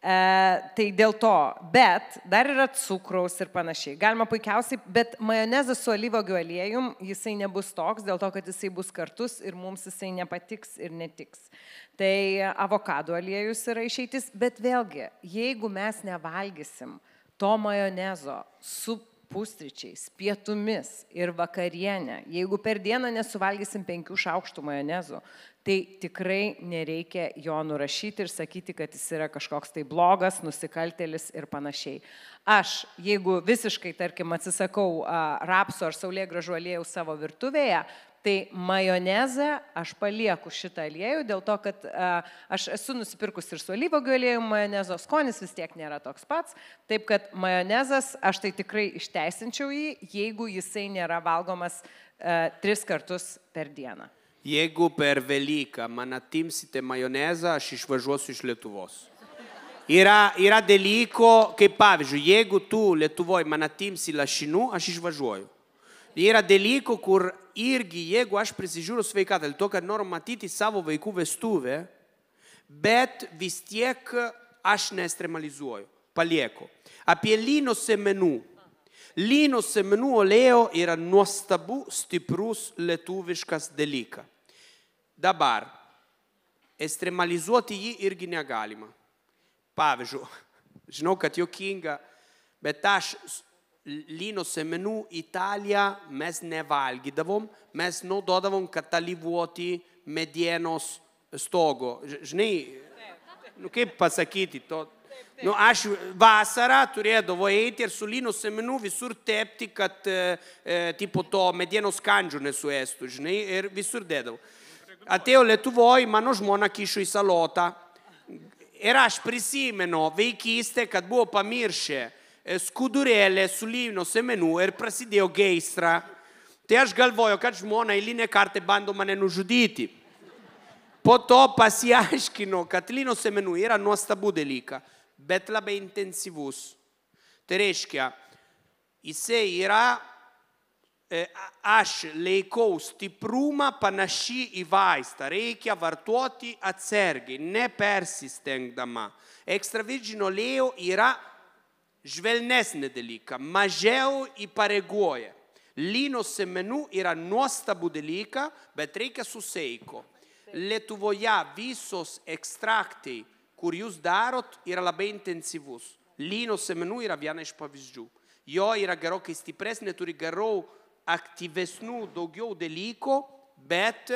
Tai dėl to, bet dar yra cukraus ir panašiai. Galima puikiausiai, bet majonezas su alyvuogių aliejum, jisai nebus toks, dėl to, kad jisai bus kartus ir mums jisai nepatiks ir netiks. Tai avokado aliejus yra išeitis, bet vėlgi, jeigu mes nevalgysim to majonezo su pusryčiais, pietumis ir vakarienę, jeigu per dieną nesuvalgysim 5 šaukštų majonezo, tai tikrai nereikia jo nurašyti ir sakyti, kad jis yra kažkoks tai blogas, nusikaltėlis ir panašiai. Aš, jeigu visiškai, tarkim, atsisakau rapsų ar saulėgrąžų aliejų savo virtuvėje, tai majonezą aš palieku šitą aliejų, dėl to, kad aš esu nusipirkus ir su alyvuogių aliejum majonezo, skonis vis tiek nėra toks pats, taip kad majonezas, aš tai tikrai išteisinčiau jį, jeigu jisai nėra valgomas 3 kartus per dieną. Jeigu per Velyką man atimsite majonezą, aš išvažiuosiu iš Lietuvos. Yra dalyko, kaip pavyzdžiui, jeigu tu Lietuvoje man atimsi lašinų, aš išvažiuoju. Yra dalyko, kur irgi, jeigu aš prisižiūriu sveikatą, dėl to, kad noriu matyti savo vaikų vestuvę, bet vis tiek aš neekstremalizuoju, palieku. Apie lino semenų. Lino semenų olėjo yra nuostabu, stiprus lietuviškas dalykas. Dabar, ekstremalizuoti jį irgi negalima. Pavyzdžiui, žinau, kad juokinga, bet aš lino semenų Italiją mes nevalgydavom, mes naudodavom, kad alyvuoti medienos stogo. Žinai, kaip pasakyti to? Aš vasarą turėdavau eiti ir su lino semenų visur tepti, kad tipo to medienos kandžių nesuėstų, žinai, ir visur dėdavau. Atėjo Lietuvoje, mano žmona kišo į salotą ir aš prisimenu vaikystę, kad buvo pamiršę skudurėlę su lino semenų ir prasidėjo gaisra. Tai aš galvoju, kad žmona eilinę kartą bando mane nužudyti. Po to pasiaiškino, kad lino semenų yra nuostabu dalykas, bet labai intensyvus. Tai reiškia, jisai yra, aš laikau stiprumą panašį į vaistą. Reikia vartoti atsargiai, nepersistengdama. Extravirgino olėjo yra žvelnesnė dalyka, mažiau įpareigoja. Lino semenų yra nuostabu dalyka, bet reikia su saiku. Lietuvoje visos ekstraktai, kur jūs darot, yra labai intensyvus. Lino semenų yra viena iš pavyzdžių. Jo yra gerokai stipresnė, turi geriau aktyvesnių daugiau dalykų, bet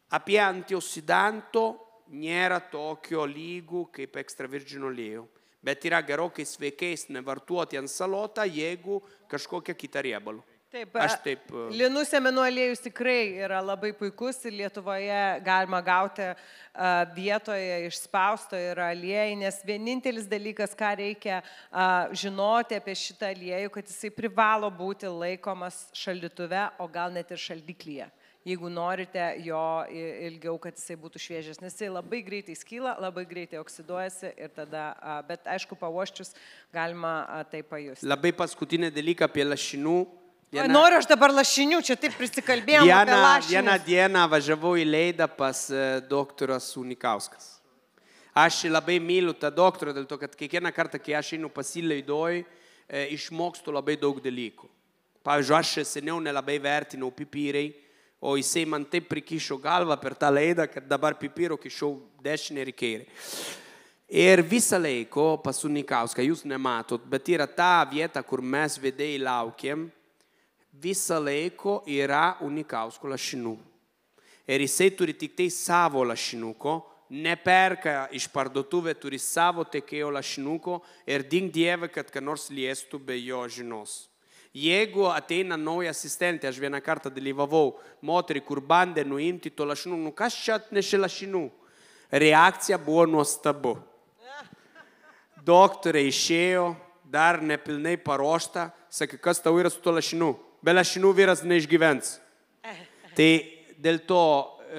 apie antioksidanto nėra tokio lygų kaip extravirgino olėjo. Bet yra gerokai sveikesnė vartoti ant salotą, jeigu kažkokią kitą riebalų. Taip, linų semenų aliejus tikrai yra labai puikus ir Lietuvoje galima gauti vietoje išspausto yra aliejai, nes vienintelis dalykas, ką reikia žinoti apie šitą aliejų, kad jisai privalo būti laikomas šaldytuve, o gal net ir šaldiklyje. Jeigu norite jo ilgiau, kad jisai būtų šviežias, nes jisai labai greitai skyla, labai greitai oksiduojasi ir tada, bet aišku, pauoščius galima tai pajusti. Labai paskutinė dalyka apie lašinų. Noriu aš dabar lašinių, čia taip prisikalbėjom apie lašinius. Vieną dieną važiavau į Leidą pas doktoras Unikauskas. Aš labai myliu tą doktorą, dėl to, kad kiekvieną kartą, kai aš einu pas jį Leidoj, išmokstu labai daug dalykų. Pavyzdžiui, aš seniau nelabai vertinau pipirai, o jisai man taip prikišo galvą per tą Leidą, kad dabar pipiro kišau dešinę ir kairę. Ir visą laiką pas Unikauską, jūs nematot, bet yra ta vieta, kur mes vedėjai laukiam, visą laiką yra Unikausko lašinų. Ir jisai turi tik tai savo lašinuko, neperka iš parduotuvę, turi savo tekėjo lašinuko ir dink Dieve, kad ką nors liestų be jo žinos. Jeigu ateina nauja asistentė, aš vieną kartą dalyvavau moterį, kur bandė nuimti to lašinų, kas čia atnešė lašinų? Reakcija buvo nuostabu. Doktorė išėjo, dar nepilnai paruošta, sakė, kas tau yra su to lašinu? Be lašinų vyras neišgyvens. Tai dėl to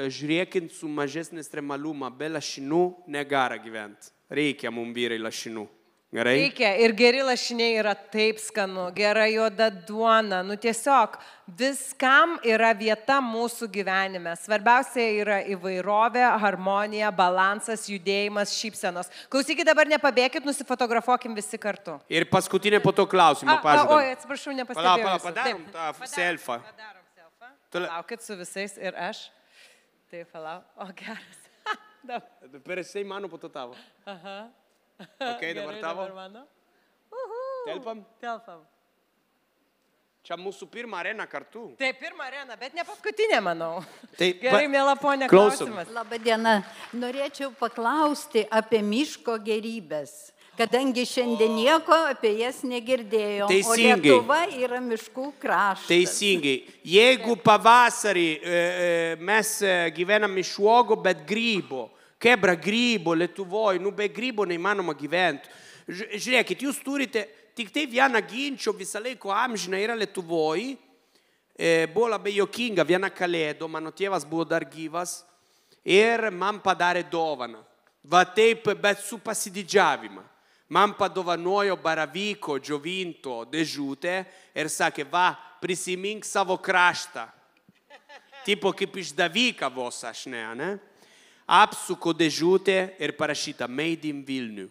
žiūrėkint su mažesnė ekstremalumą, be lašinų negara gyventi. Reikia mums vyrai lašinų. Gerai? Reikia. Ir geri lašiniai yra taip skanu, gera juoda duona. Nu tiesiog viskam yra vieta mūsų gyvenime. Svarbiausia yra įvairovė, harmonija, balansas, judėjimas, šypsenos. Klausykit, dabar nepabėkit, nusifotografuokim visi kartu. Ir paskutinė po to klausimą pažadam. Oi, atsiprašau, nepastebėjau. Padarom tą selfą. Padarom selfą. Laukit su visais ir aš. Taip, palauk. O, geras. Per 6 mano po to tavo. Aha. Ok, dabar tavo. Telpam? Telpam. Čia mūsų pirma arena kartu. Taip, pirma arena, bet ne paskutinė, manau. Taip, Gerai, mėla ponė, klausom. klausimas. Labadiena. Norėčiau paklausti apie miško gerybės, kadangi šiandien nieko apie jas negirdėjom. Teisingai. O Lietuva yra miškų kraštas. Teisingai. Jeigu pavasarį mes gyvenam iš uogo, bet grybo, kebra grybo Lietuvoje, nu be grybo neįmanoma gyventi. Žiūrėkit, jūs turite tik tai vieną ginčio visą laiko amžiną yra Lietuvoje. Buvo labai juokinga, viena kalėdo, mano tėvas buvo dar gyvas ir man padarė dovaną. Va taip, bet su pasididžiavimą. Man padovanojo baravyko džiovinto dėžutę ir sakė, va, prisimink savo kraštą. Tipo kaip išdavyka vos aš ne? Apsuko dėžutę ir parašyta Made in Vilnių.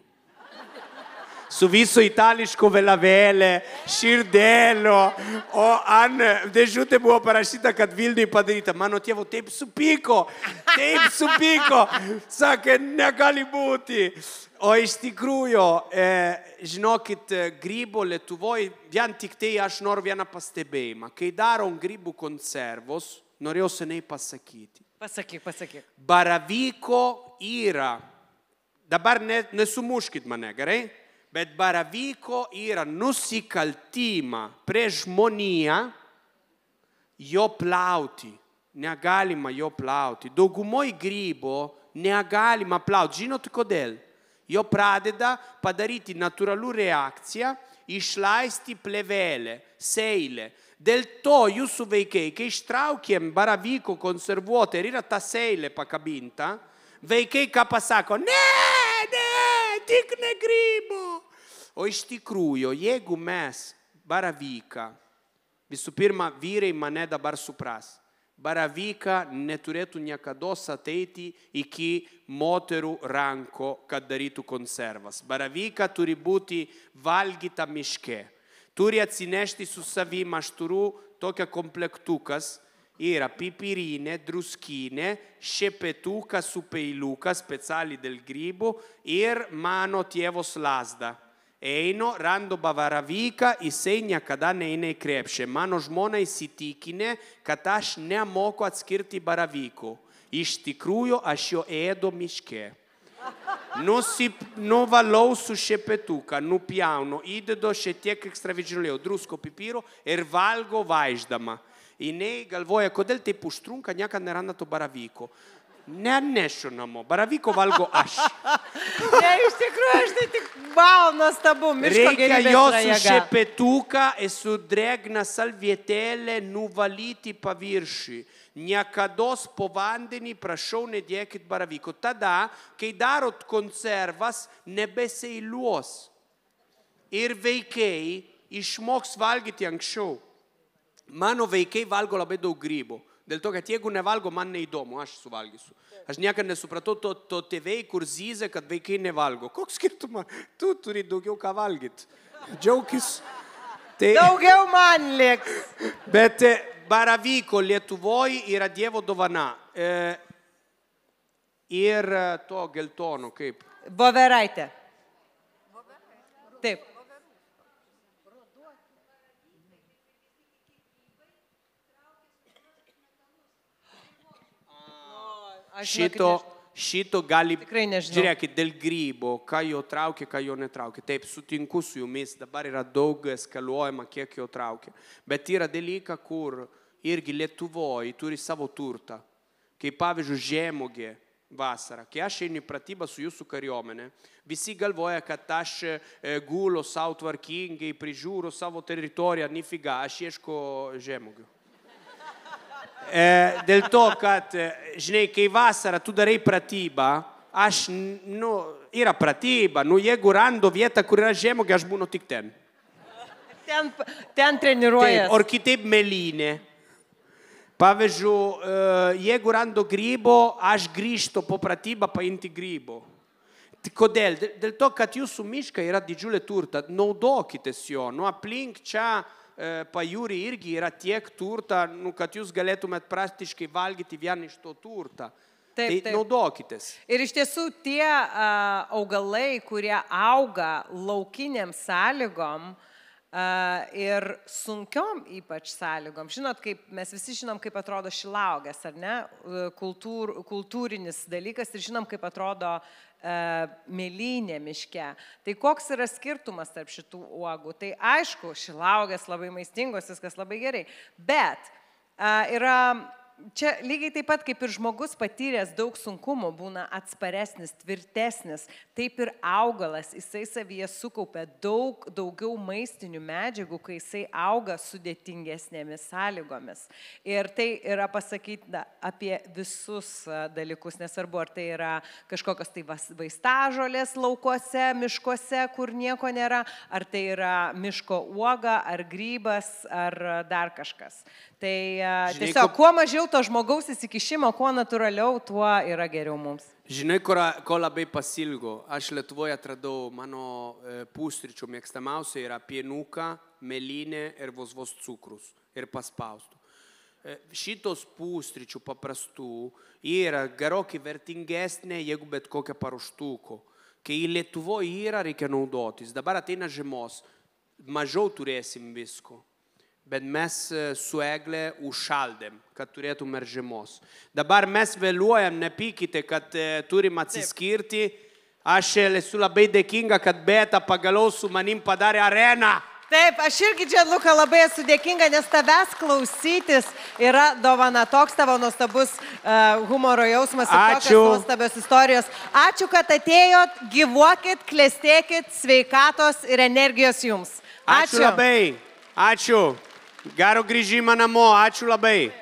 Su viso itališko vėliavėlė, širdelio, o ant dėžutė buvo parašyta, kad Vilniui padaryta. Mano tėvo taip supyko, sakė, negali būti. O iš tikrųjų, žinokit, grybo Lietuvoje, vien tik tai aš noriu vieną pastebėjimą. Kai darom grybų konservos, norėjau seniai pasakyti. Pasakyk. Baravyko yra, dabar nesumuškit mane, gerai? Bet baravyko yra nusikaltimą prieš žmoniją jo plauti. Negalima jo plauti. Daugumoj grybo negalima plauti. Žinot kodėl? Jo pradeda padaryti natūralų reakciją, išleisti plėvelę, seilę. Dėl to jūsų vaikai, kai ištraukėm baravyko konservuotą ir yra ta seilė pakabinta, vaikai ką pasako, ne, tik ne grybo. O iš tikrųjų, jeigu mes baravyką, visų pirma, vyrai mane dabar supras, baravyka neturėtų niekados ateiti iki moterų ranko, kad darytų konservas. Baravyka turi būti valgyta miške. Turi atsinešti su savim, aš turiu tokia komplektukas, yra pipirinė, druskinė, šepetukas su peiliuka speciali del grybo ir mano tėvos lazda. Einu, rando baravyką, jisai niekada neina į krepšį. Mano žmona įsitikinė, kad aš nemoku atskirti baravykų. Iš tikrųjų, aš jo ėdu miške. Nuvalau su šepetuką, nupjaunu, įdedu šiek tiek ekstravirgilio drusko pipiro ir valgo vaiždama. Jinai galvoja, kodėl taip užtrunka, niekada neranda to baravyko. Nenešiu namo, baravyko valgo aš. Ne, iš tikrųjų, aš tai tik nuostabu, miško gerybės yra jėga. Reikia jo su šepetuką ir su drėgna salvietėlė nuvalyti paviršių. Niekados po vandenį, prašau, nedėkit baravyko. Tada, kai darot konservas, nebeseiliuos. Ir vaikai išmoks valgyti anksčiau. Mano vaikai valgo labai daug grybų. Dėl to, kad jeigu nevalgo, man neįdomu, aš suvalgysiu. Aš niekada nesupratau to tėvai, kur zyzia, kad vaikai nevalgo. Koks skirtumas? Tu turi daugiau ką valgyti. Džiaukis. Daugiau man liks. Bet baravyko Lietuvoje yra Dievo dovana. Ir to geltono, kaip? Voveraitė. Taip. Šito gali, tikrai nežinau. Žiūrėkit, dėl grybo, ką jo traukia, ką jo netraukia. Taip, sutinku su jumis, dabar yra daug eskaluojama, kiek jo traukia. Bet yra dalyka, kur irgi Lietuvoje turi savo turtą. Kaip pavyzdžiui, žemogė vasarą. Kai aš einu į pratybą su jūsų kariuomenė, visi galvoja, kad aš gulo savo tvarkingai, prižiūriu savo teritoriją, nifiga, aš ieško žemogių. Dėl to, kad, žinai, kai vasarą tu darai pratybą, aš, yra pratyba, jeigu randu vietą, kur yra žemogė, aš būnu tik ten. Ten treniruojas. Taip, ar kitaip mėlynė. Pavyzdžiui, jeigu randu grybo, aš grįžtu po pratybą paimti grybo. Kodėl? Dėl to, kad jūsų miškai yra didžiulė turta, naudokitės jo. Aplink čia pajūrį irgi yra tiek turta, kad jūs galėtumėt praktiškai valgyti vieną iš to turtą. Tai naudokitės. Ir iš tiesų tie augalai, kurie auga laukiniam sąlygom ir sunkiom ypač sąlygom. Žinot, mes visi žinom, kaip atrodo šilauogės, ar ne? Kultūrinis dalykas ir žinom, kaip atrodo mėlynė miške. Tai koks yra skirtumas tarp šitų uogų? Tai aišku, šilauogės labai maistingos, viskas labai gerai. Bet yra čia lygiai taip pat, kaip ir žmogus patyręs daug sunkumų, būna atsparesnis, tvirtesnis, taip ir augalas, jisai savyje sukaupia daugiau maistinių medžiagų, kai jisai auga sudėtingesnėmis sąlygomis. Ir tai yra pasakyta apie visus dalykus, nesvarbu, ar tai yra kažkokios tai vaistažolės laukuose, miškuose, kur nieko nėra, ar tai yra miško uoga, ar grybas, ar dar kažkas. Tai tiesiog, kuo mažiau to žmogaus įsikišimo, kuo natūraliau, tuo yra geriau mums. Žinai, ko labai pasilgo? Aš Lietuvoje atradau mano pusryčių mėgstamiausia yra pienuka, mėlynė ir vos cukrus ir paspaustų. Šitos pusryčių paprastų yra gerokai vertingesnė, jeigu bet kokia paruoštuko. Kai Lietuvoje yra, reikia naudotis. Dabar ateina žiemos, mažiau turėsim visko. Bet mes su Egle užšaldėm, kad turėtum ir žiemos. Dabar mes vėluojam, nepykite, kad turim atsiskirti. Aš esu labai dėkinga, kad Beta pagaliau su manim padarė areną. Taip, aš irgi, Gianluca, labai esu dėkinga, nes tavęs klausytis yra dovana. Toks tavo nuostabus humoro jausmas ir tokios nuostabios istorijos. Ačiū, kad atėjot, gyvuokit, klestėkit, sveikatos ir energijos jums. Ačiū labai. Ačiū. Gero grįžimą namo. Ačiū labai.